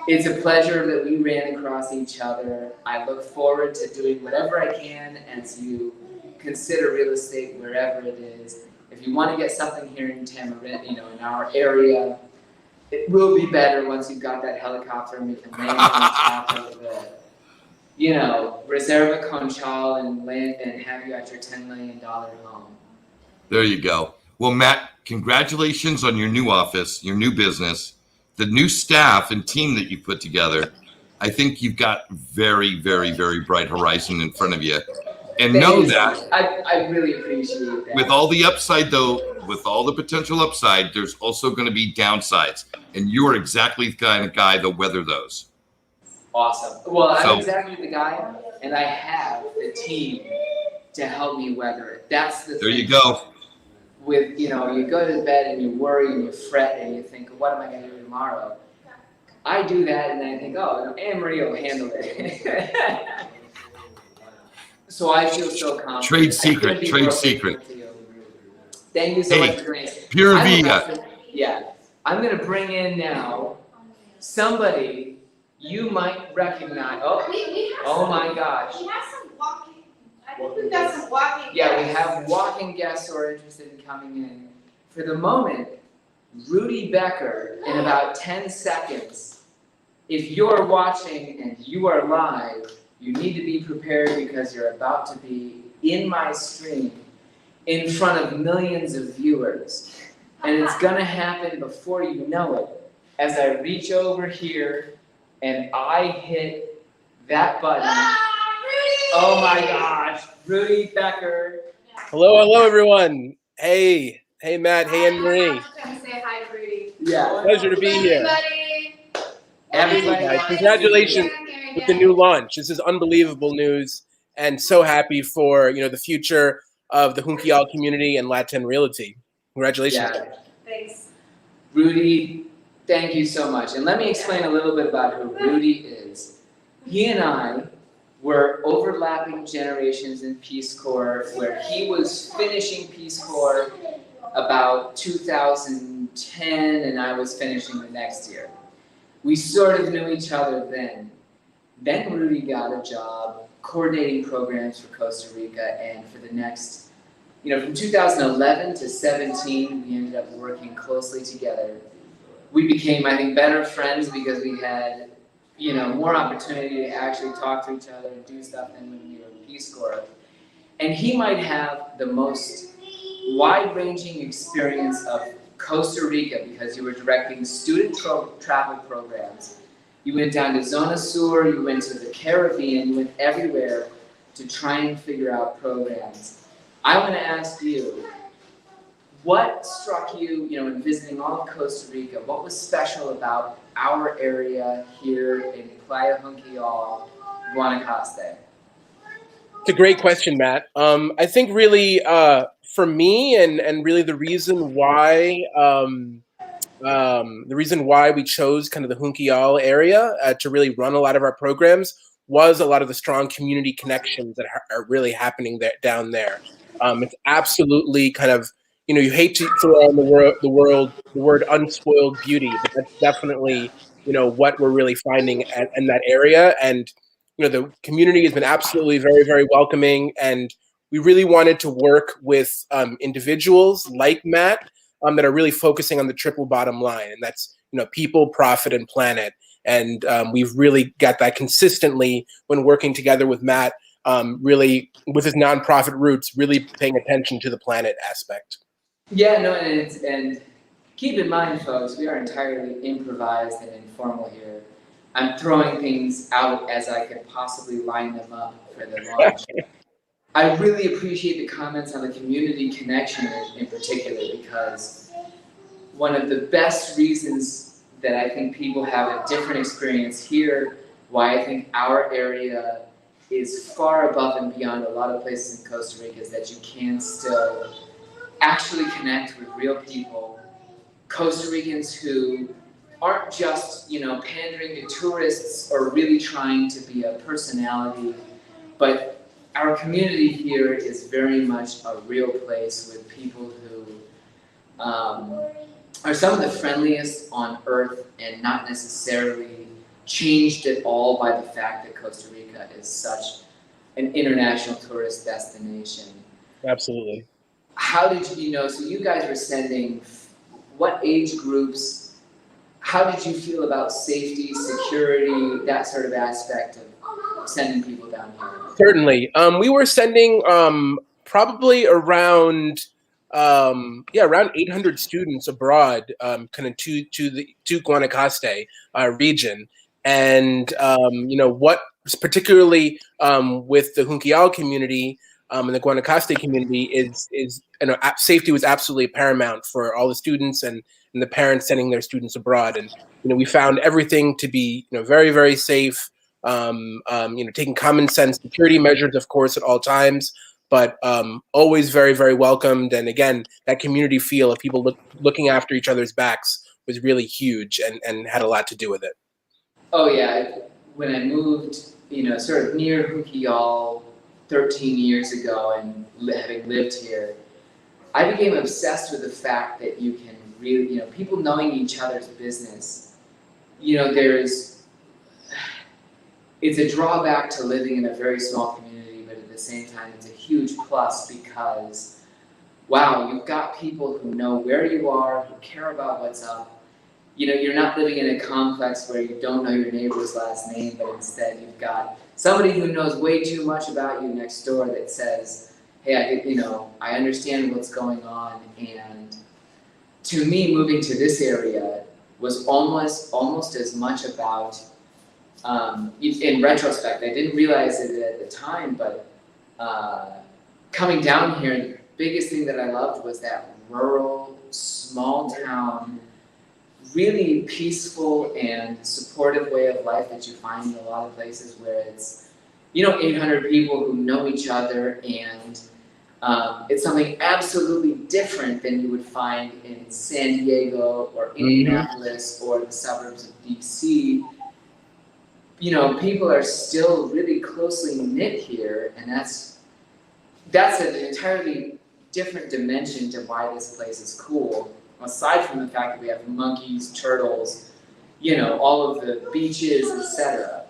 It's a pleasure that we ran across each other. I look forward to doing whatever I can as you consider real estate wherever it is. If you want to get something here in Tamarindo, you know, in our area, it will be better once you've got that helicopter and we can land on top of the, you know, Reserva Conchal and land and have you at your $10 million home. There you go. Well, Matt, congratulations on your new office, your new business, the new staff and team that you put together. I think you've got very, very, very bright horizon in front of you. And know that I really appreciate that. with all the upside, though, with all the potential upside, there's also going to be downsides. And you are exactly the kind of guy that weather those. Awesome. Well, I'm exactly the guy, and I have the team to help me weather it. That's the thing. There you go. With, you know, you go to bed and you worry and you fret and you think, what am I going to do tomorrow? I do that and then I think, oh, Anne-Marie will handle it. So I feel so confident. Trade secret. Thank you so much for doing it. Pure Via. Yeah. I'm going to bring in now somebody you might recognize. Oh my gosh. We have some walking. I think we've got some walking. Yeah, we have walking guests who are interested in coming in. For the moment, Rudy Becker, in about 10 seconds. If you're watching and you are live, you need to be prepared because you're about to be in my stream in front of millions of viewers. And it's gonna happen before you know it. As I reach over here and I hit that button. Rudy! Oh my gosh, Rudy Becker. Hello, everyone. Hey, Matt. Hey, Anne-Marie. I'm trying to say hi to Rudy. Yeah. Pleasure to be here. Everybody. Guys, congratulations with the new launch. This is unbelievable news, and so happy for the future of the Junquial community and Latin Realty. Congratulations. Yeah. Thanks. Rudy, thank you so much. And let me explain a little bit about who Rudy is. He and I were overlapping generations in Peace Corps, where he was finishing Peace Corps about 2010, and I was finishing the next year. We sort of knew each other then. Then Rudy got a job coordinating programs for Costa Rica, and for the next, from 2011 to 17, we ended up working closely together. We became, I think, better friends because we had, more opportunity to actually talk to each other and do stuff than when we were in Peace Corps. And he might have the most wide-ranging experience of Costa Rica because you were directing student travel programs. You went down to Zona Sur, you went to the Caribbean, you went everywhere to try and figure out programs. I want to ask you, what struck you, in visiting all of Costa Rica? What was special about our area here in Playa Junquial, Guanacaste? It's a great question, Matt. I think really for me, and really the reason why we chose kind of the Junquial area to really run a lot of our programs was a lot of the strong community connections that are really happening down there. It's absolutely kind of, you hate to throw on the word unspoiled beauty, but that's definitely, what we're really finding in that area. And, the community has been absolutely very, very welcoming. And we really wanted to work with individuals like Matt that are really focusing on the triple bottom line. And that's, people, profit, and planet. And we've really got that consistently when working together with Matt, really with his nonprofit roots, really paying attention to the planet aspect. Yeah, no, and keep in mind, folks, we are entirely improvised and informal here. I'm throwing things out as I could possibly line them up for the launch. I really appreciate the comments on the community connection in particular, because one of the best reasons that I think people have a different experience here, why I think our area is far above and beyond a lot of places in Costa Rica, is that you can still actually connect with real people, Costa Ricans who aren't just, pandering to tourists or really trying to be a personality, but our community here is very much a real place with people who are some of the friendliest on earth and not necessarily changed at all by the fact that Costa Rica is such an international tourist destination. Absolutely. How did so you guys were sending, what age groups, how did you feel about safety, security, that sort of aspect of sending people down here? Certainly. We were sending probably around around 800 students abroad, kind of to Guanacaste region. And what particularly with the Junquillal community and the Guanacaste community is safety was absolutely paramount for all the students and the parents sending their students abroad. And we found everything to be very, very safe. Taking common sense security measures, of course, at all times, but always very, very welcomed. And again, that community feel of people looking after each other's backs was really huge and had a lot to do with it. Oh yeah, when I moved, sort of near Junquillal 13 years ago and having lived here, I became obsessed with the fact that you can really, people knowing each other's business, it's a drawback to living in a very small community, but at the same time, it's a huge plus because, wow, you've got people who know where you are, who care about what's up. You're not living in a complex where you don't know your neighbor's last name, but instead you've got somebody who knows way too much about you next door that says, hey, I understand what's going on. And to me, moving to this area was almost as much about, in retrospect, I didn't realize it at the time, but coming down here, the biggest thing that I loved was that rural, small town, really peaceful and supportive way of life that you find in a lot of places where it's, 800 people who know each other, and it's something absolutely different than you would find in San Diego or Indianapolis or the suburbs of DC. People are still really closely knit here, and that's an entirely different dimension to why this place is cool. Aside from the fact that we have monkeys, turtles, all of the beaches, etc.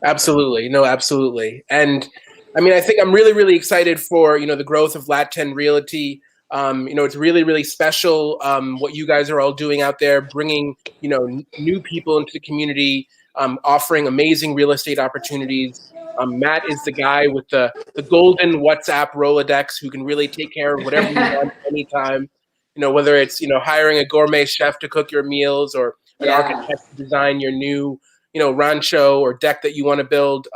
Absolutely. No, absolutely. And I mean, I think I'm really, really excited for, the growth of Lat 10 Realty. It's really, really special what you guys are all doing out there, bringing, new people into the community, offering amazing real estate opportunities. Matt is the guy with the golden WhatsApp Rolodex who can really take care of whatever you want anytime. Whether it's, hiring a gourmet chef to cook your meals or an architect to design your new, rancho or deck that you want to build.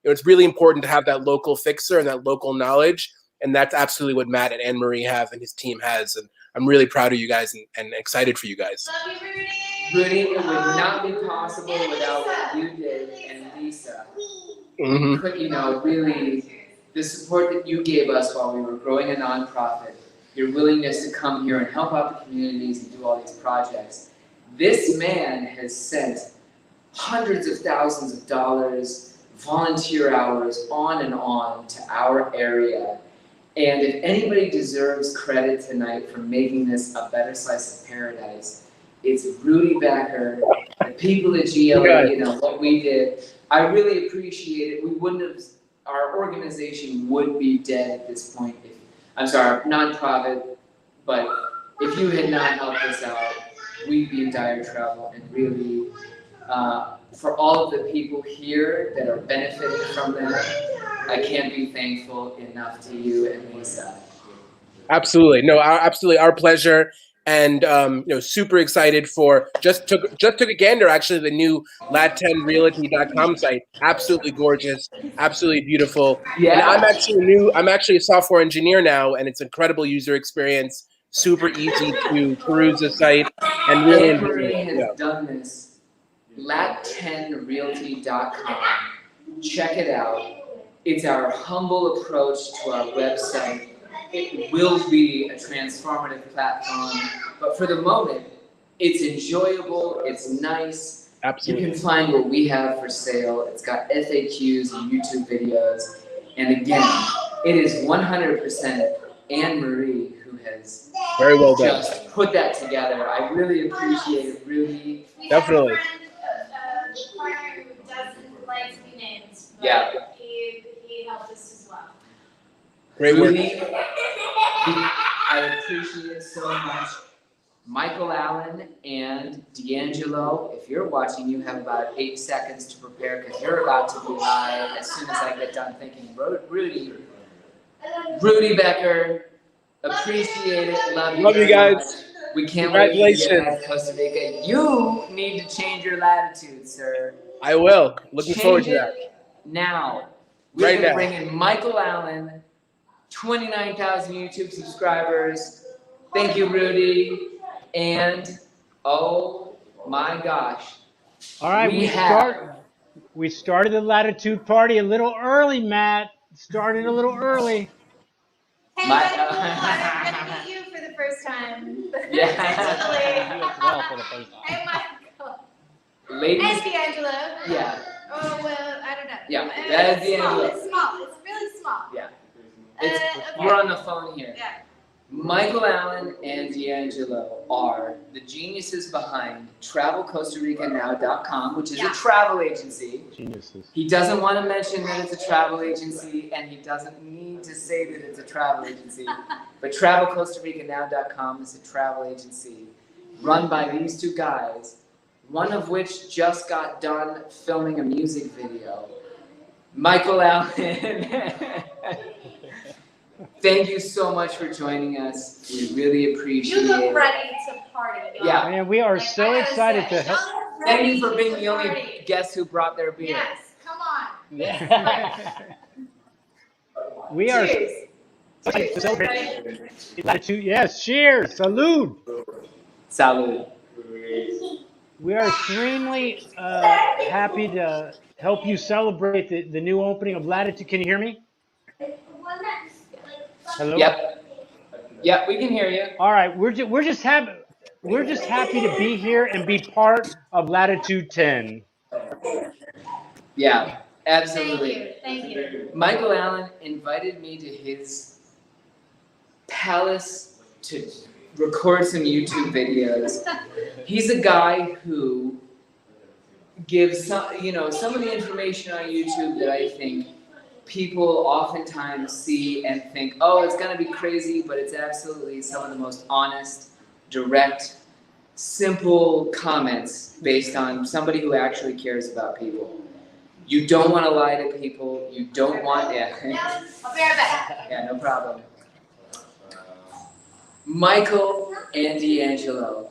It's really important to have that local fixer and that local knowledge. And that's absolutely what Matt and Anne Marie have and his team has. And I'm really proud of you guys and excited for you guys. Love you, Rudy. Rudy, it would not be possible without what you did and Lisa. Really, the support that you gave us while we were growing a nonprofit, your willingness to come here and help out the communities and do all these projects. This man has sent hundreds of thousands of dollars, volunteer hours, on and on to our area. And if anybody deserves credit tonight for making this a better slice of paradise, it's Rudy Becker, the people at GLA, what we did. I really appreciate it. Our organization would be dead at this point our nonprofit, but if you had not helped us out, we'd be in dire trouble. And really, for all of the people here that are benefiting from that, I can't be thankful enough to you and Lisa. Absolutely. No, absolutely. Our pleasure. And, super excited for, just took a gander, actually, the new lat10realty.com site. Absolutely gorgeous, absolutely beautiful. Yeah. And I'm actually a software engineer now, and it's incredible user experience, super easy to peruse the site, and really Anne Marie has done this. lat10realty.com. Check it out. It's our humble approach to our website. It will be a transformative platform, but for the moment, It's enjoyable, it's nice. Absolutely. You can find what we have for sale. It's got FAQs and YouTube videos. And again, it is 100% Anne Marie who has Very well done. just put that together. I really appreciate it, Rudy. Definitely. We have a friend, partner who doesn't like to be named, but Yeah. he helped us as well. Great work. Rudy, I appreciate it so much. Michael Allen and D'Angelo, if you're watching, you have about 8 seconds to prepare because you're about to be live as soon as I get done thinking. Rudy Becker, appreciate it, love you. Love you very guys. much. We can't wait to get Congratulations. back to Costa Rica. You need to change your latitude, sir. I will. Looking forward to Change that. it now. We're Right gonna now. bring in Michael Allen, 29,000 YouTube subscribers. Thank you, Rudy. And oh my gosh. All right, we started the latitude party a little early, Matt. Started a little early. Hey, My- I'm gonna meet you for the first time. Yeah. Digitally. You as well for the first time. Hey, Michael. Ladies, And D'Angelo. yeah, Oh, well, I don't know. Yeah, that is It's small, D'Angelo. It's small. It's really small. yeah. Okay. We're on the phone here. Yeah. Michael Allen and D'Angelo are the geniuses behind TravelCostaRicaNow.com, which is a travel agency. Geniuses. He doesn't want to mention that it's a travel agency, and he doesn't need to say that it's a travel agency. But TravelCostaRicaNow.com is a travel agency run by these two guys, one of which just got done filming a music video. Michael Allen. Thank you so much for joining us. We really appreciate You look it. ready to party. y'all. Yeah. Man, we are Like, so I gotta excited say, to help. y'all look Thank ready you for being to the only party. guest who brought their beer. Yes, come on. We are Cheers. excited to celebrate latitude. Yes, cheers, salute. Salud. We are extremely happy to help you celebrate the new opening of Latitude. Can you hear me? Hello. Yep. Yep, we can hear you. All right, we're just happy to be here and be part of Latitude 10. Yeah, absolutely. Thank you. Michael Allen invited me to his palace to record some YouTube videos. He's a guy who gives some of the information on YouTube that I think people oftentimes see and think, oh, it's gonna be crazy, but it's absolutely some of the most honest, direct, simple comments based on somebody who actually cares about people. You don't want to lie to people. You don't want, I'll be right back. yeah, no problem. Michael and D'Angelo,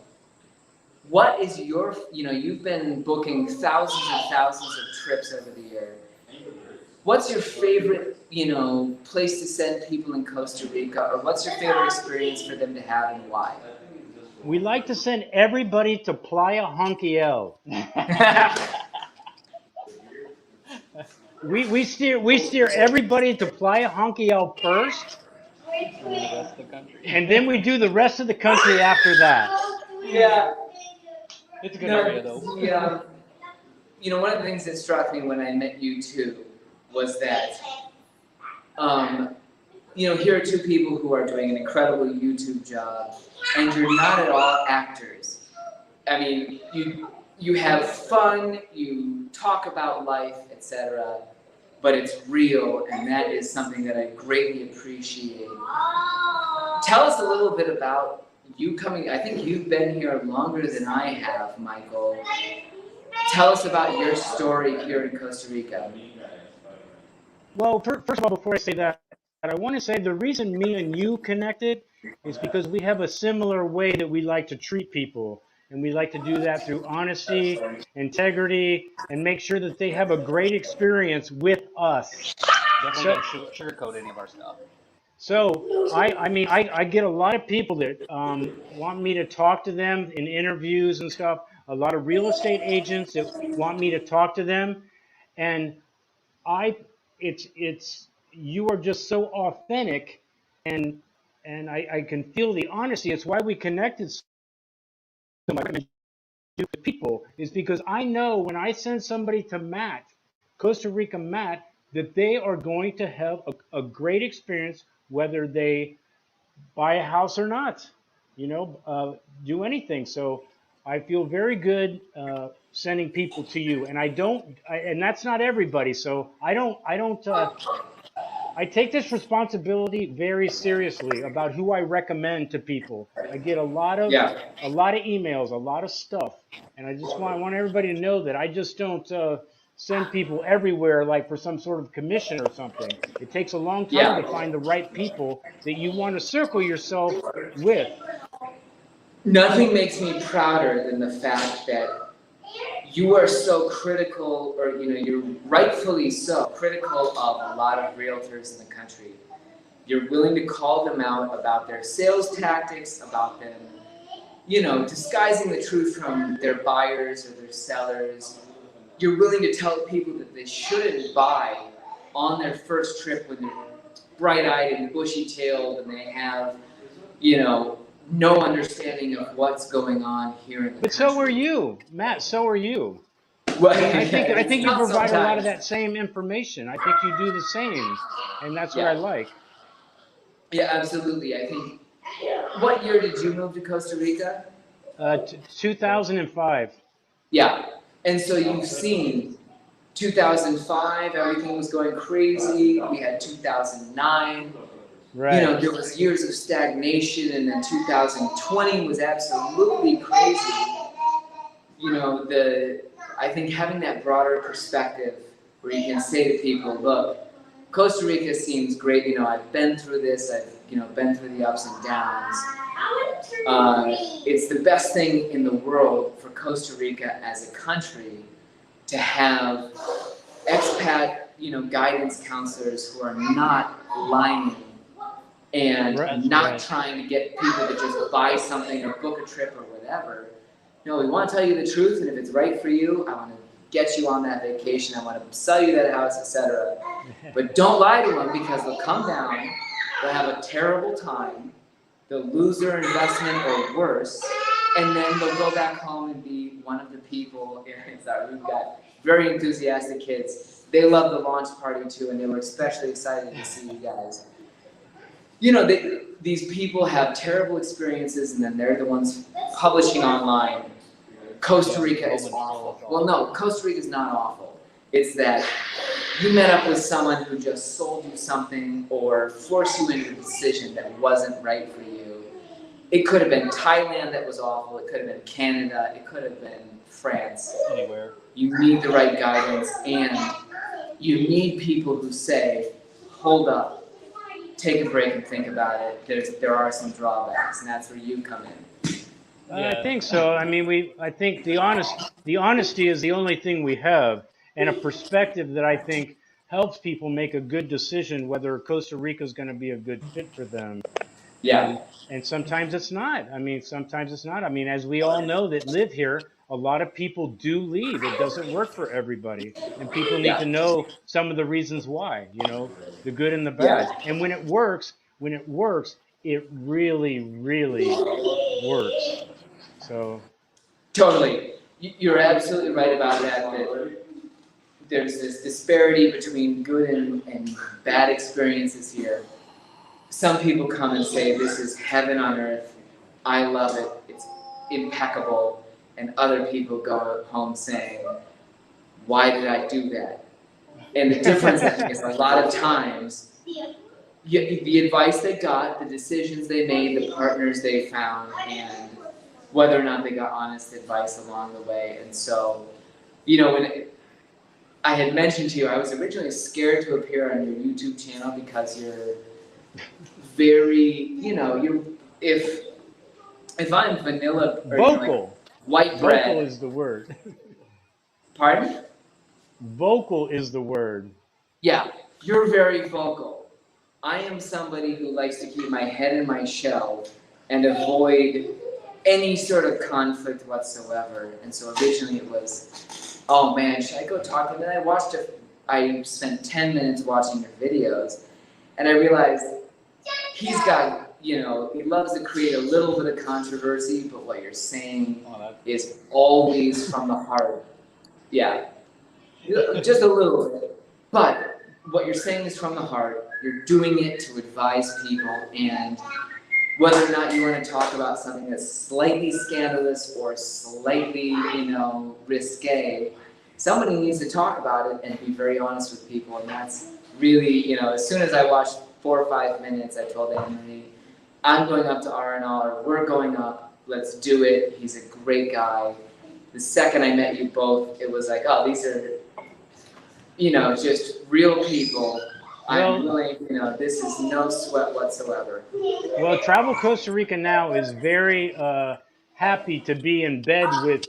what is your, you've been booking thousands and thousands of trips over the year. What's your favorite, place to send people in Costa Rica, or what's your favorite experience for them to have and why? We like to send everybody to Playa Junquiel. We steer everybody to Playa Junquiel first, and then we do the rest of the country after that. Yeah. It's a good idea, though. Yeah. One of the things that struck me when I met you two was that, here are two people who are doing an incredible YouTube job, and you're not at all actors. I mean, you have fun, you talk about life, etc., but it's real, and that is something that I greatly appreciate. Tell us a little bit about you coming. I think you've been here longer than I have, Michael. Tell us about your story here in Costa Rica. Well, first of all, before I say that, I want to say the reason me and you connected is because we have a similar way that we like to treat people. And we like to do that through honesty, integrity, and make sure that they have a great experience with us. Definitely don't sugarcoat any of our stuff. So, I get a lot of people that want me to talk to them in interviews and stuff. A lot of real estate agents that want me to talk to them. And you are just so authentic, and I can feel the honesty. It's why we connected my recommendation to people is because I know when I send somebody to Matt, Costa Rica Matt, that they are going to have a great experience whether they buy a house or not, do anything. So I feel very good sending people to you, and and that's not everybody. So I take this responsibility very seriously about who I recommend to people. I get a lot of Yeah. emails, a lot of stuff, and I want everybody to know that I just don't send people everywhere like for some sort of commission or something. It takes a long time Yeah. to find the right people that you want to circle yourself with. Nothing makes me prouder than the fact that you are so critical, or you're rightfully so critical of a lot of realtors in the country. You're willing to call them out about their sales tactics, about them, disguising the truth from their buyers or their sellers. You're willing to tell people that they shouldn't buy on their first trip when they're bright-eyed and bushy-tailed and they have, no understanding of what's going on here in the But country. so are you, Matt. So are you. Well, I think you not provide a lot of sometimes. that same information. I think you do the same, and that's what I like. Yeah, absolutely. I think. What year did you move to Costa Rica? 2005. Yeah, and so you've seen 2005. Everything was going crazy. We had 2009. Right. There was years of stagnation, and then 2020 was absolutely crazy. I think having that broader perspective where you can say to people, look, Costa Rica seems great. I've been through this. I've, been through the ups and downs. It's the best thing in the world for Costa Rica as a country to have expat, guidance counselors who are not lying and not trying to get people to just buy something or book a trip or whatever. No, we want to tell you the truth, and if it's right for you, I want to get you on that vacation. I want to sell you that house, etc. But don't lie to them, because they'll come down, they'll have a terrible time, they'll lose their investment or worse, and then they'll go back home and be one of the people. Sorry, we've got very enthusiastic kids. They love the launch party too, and they were especially excited to see you guys. These people have terrible experiences, and then they're the ones publishing online. Costa Rica is awful. Well, no, Costa Rica is not awful. It's that you met up with someone who just sold you something or forced you into a decision that wasn't right for you. It could have been Thailand that was awful. It could have been Canada. It could have been France. Anywhere. You need the right guidance, and you need people who say, hold up, take a break and think about it. There are some drawbacks, and that's where you come in. I think so. I mean, I think the honesty is the only thing we have, and a perspective that I think helps people make a good decision whether Costa Rica is going to be a good fit for them. Yeah. And sometimes it's not. Sometimes it's not. As we all know that live here, a lot of people do leave. It doesn't work for everybody, and people need to know some of the reasons why. The good and the bad. Yeah. And when it works, it really, really works. So. Totally. You're absolutely right about that there's this disparity between good and bad experiences here. Some people come and say, this is heaven on earth. I love it. It's impeccable. And other people go home saying, why did I do that? And the difference, I think, is a lot of times, the advice they got, the decisions they made, the partners they found, and whether or not they got honest advice along the way. And so, when I had mentioned to you, I was originally scared to appear on your YouTube channel because you're very, if I'm vanilla or vocal, white bread. Vocal is the word. Pardon? Vocal is the word. Yeah, you're very vocal. I am somebody who likes to keep my head in my shell and avoid any sort of conflict whatsoever. And so originally it was, oh man, should I go talk to him? Then I spent 10 minutes watching your videos, and I realized he's got, he loves to create a little bit of controversy, but what you're saying Oh, that, is always from the heart. Yeah, just a little bit. But what you're saying is from the heart. You're doing it to advise people, and whether or not you want to talk about something that's slightly scandalous or slightly, risque, somebody needs to talk about it and be very honest with people. And that's really, as soon as I watched 4 or 5 minutes, I told Anne-Marie, I'm going up to R&R, or we're going up, let's do it. He's a great guy. The second I met you both, it was like, oh, these are, just real people. I'm willing, this is no sweat whatsoever. Well, Travel Costa Rica now is very happy to be in bed with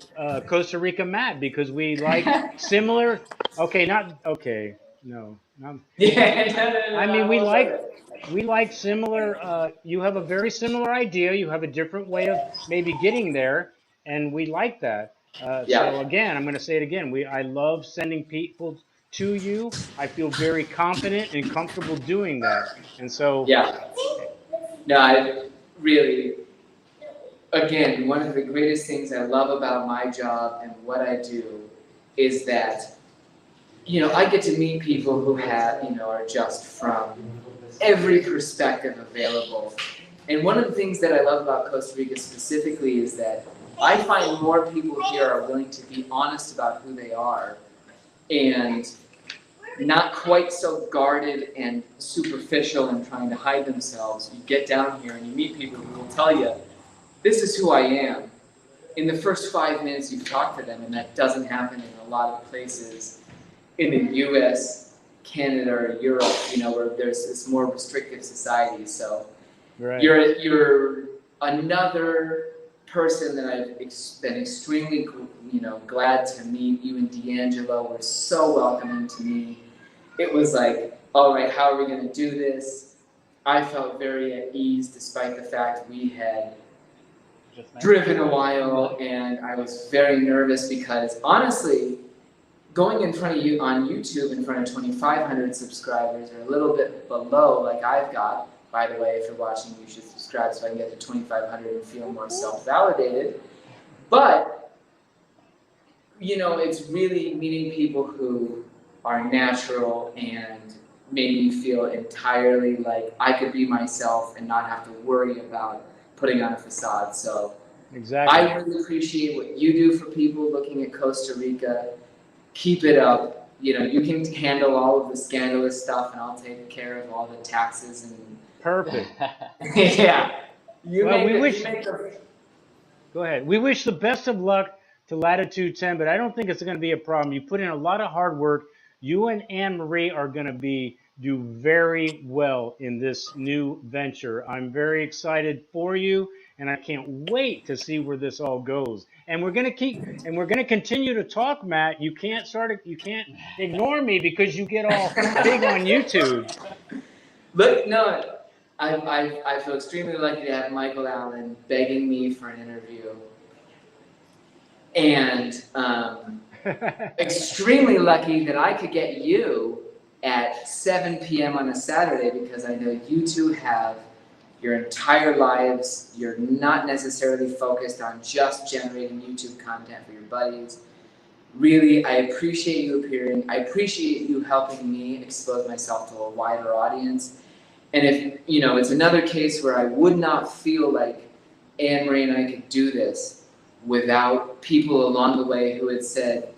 Costa Rica Matt because we like similar. Okay, not okay. No, not. Yeah, no, I mean, we almost like said it. we like similar. You have a very similar idea. You have a different way of maybe getting there, and we like that. Yeah. So again, I'm going to say it again. I love sending people to you. I feel very confident and comfortable doing that, and so. Yeah. No, I really, again, one of the greatest things I love about my job and what I do is that, I get to meet people who are just from every perspective available. And one of the things that I love about Costa Rica specifically is that I find more people here are willing to be honest about who they are and not quite so guarded and superficial and trying to hide themselves. You get down here and you meet people who will tell you, this is who I am. In the first 5 minutes you've talked to them, and that doesn't happen in a lot of places in the US, Canada, or Europe, where there's this more restrictive society. So Right. you're another person that I've been extremely, glad to meet. You and D'Angelo were so welcoming to me. It was like, all right, how are we going to do this? I felt very at ease despite the fact we had driven a while, and I was very nervous because honestly, going in front of you on YouTube in front of 2,500 subscribers or a little bit below like I've got, by the way, if you're watching, you should subscribe so I can get to 2,500 and feel more self-validated. But, it's really meeting people who are natural and made me feel entirely like I could be myself and not have to worry about putting on a facade. So Exactly. I really appreciate what you do for people looking at Costa Rica. Keep it up. You can handle all of the scandalous stuff and I'll take care of all the taxes and Perfect. yeah. Go ahead. We wish the best of luck to Latitude 10, but I don't think it's going to be a problem. You put in a lot of hard work. You and Anne-Marie are going to do very well in this new venture. I'm very excited for you, and I can't wait to see where this all goes. And we're going to continue to talk, Matt. You can't ignore me because you get all big on YouTube. Look, no, I feel extremely lucky to have Michael Allen begging me for an interview. And extremely lucky that I could get you at 7 p.m. on a Saturday because I know you two have your entire lives. You're not necessarily focused on just generating YouTube content for your buddies. Really, I appreciate you appearing. I appreciate you helping me expose myself to a wider audience. And if, it's another case where I would not feel like Anne-Marie and I could do this without people along the way who had said,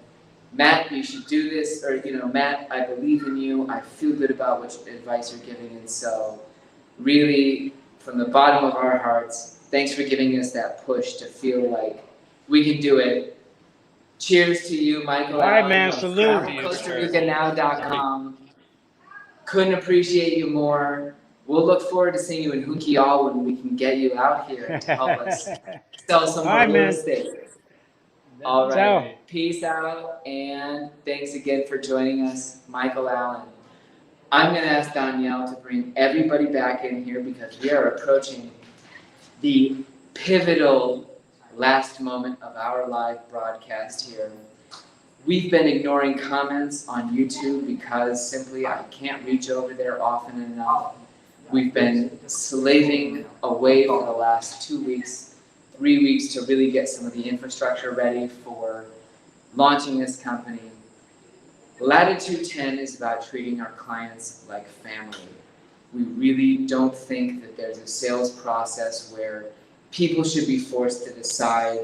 Matt, you should do this, or, Matt, I believe in you, I feel good about which advice you're giving, and so really, from the bottom of our hearts, thanks for giving us that push to feel like we can do it. Cheers to you, Michael. All right, man, salute. CostaRicaNow.com. Couldn't appreciate you more. We'll look forward to seeing you in Junquillal when we can get you out here to help us sell some more real estate. All right, peace out, and thanks again for joining us, Michael Allen. I'm going to ask Danielle to bring everybody back in here because we are approaching the pivotal last moment of our live broadcast here. We've been ignoring comments on YouTube because simply I can't reach over there often enough. We've been slaving away for the last 2 weeks, 3 weeks to really get some of the infrastructure ready for launching this company. Latitude 10 is about treating our clients like family. We really don't think that there's a sales process where people should be forced to decide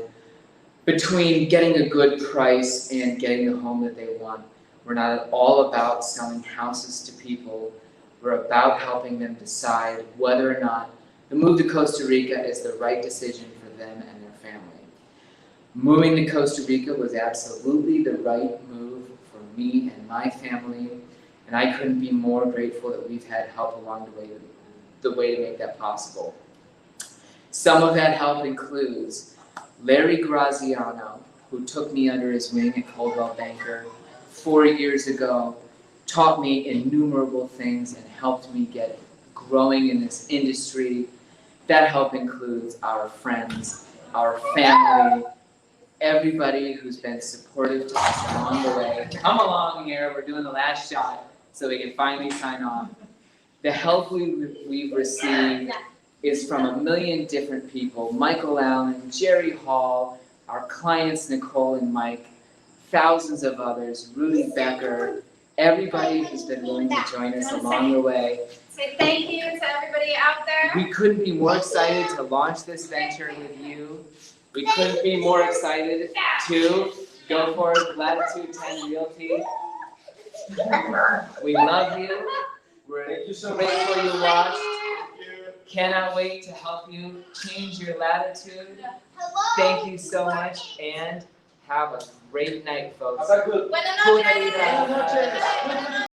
between getting a good price and getting the home that they want. We're not at all about selling houses to people. We're about helping them decide whether or not the move to Costa Rica is the right decision for them and their family. Moving to Costa Rica was absolutely the right move for me and my family, and I couldn't be more grateful that we've had help along the way to make that possible. Some of that help includes Larry Graziano, who took me under his wing at Coldwell Banker 4 years ago, taught me innumerable things and helped me get growing in this industry. That help includes our friends, our family, everybody who's been supportive to us along the way. Come along here, we're doing the last shot so we can finally sign off. The help we've received is from a million different people. Michael Allen, Jerry Hall, our clients Nicole and Mike, thousands of others, Rudy Becker, everybody who's been willing to join us along the way. Say thank you to everybody out there. We couldn't be more excited to launch this venture with you. We couldn't be more excited to go for Latitude 10 Realty. We love you. We're grateful you watched. Cannot wait to help you change your latitude. Thank you so much and have a great night, folks. Have a good. Buenas noches. Buenas noches.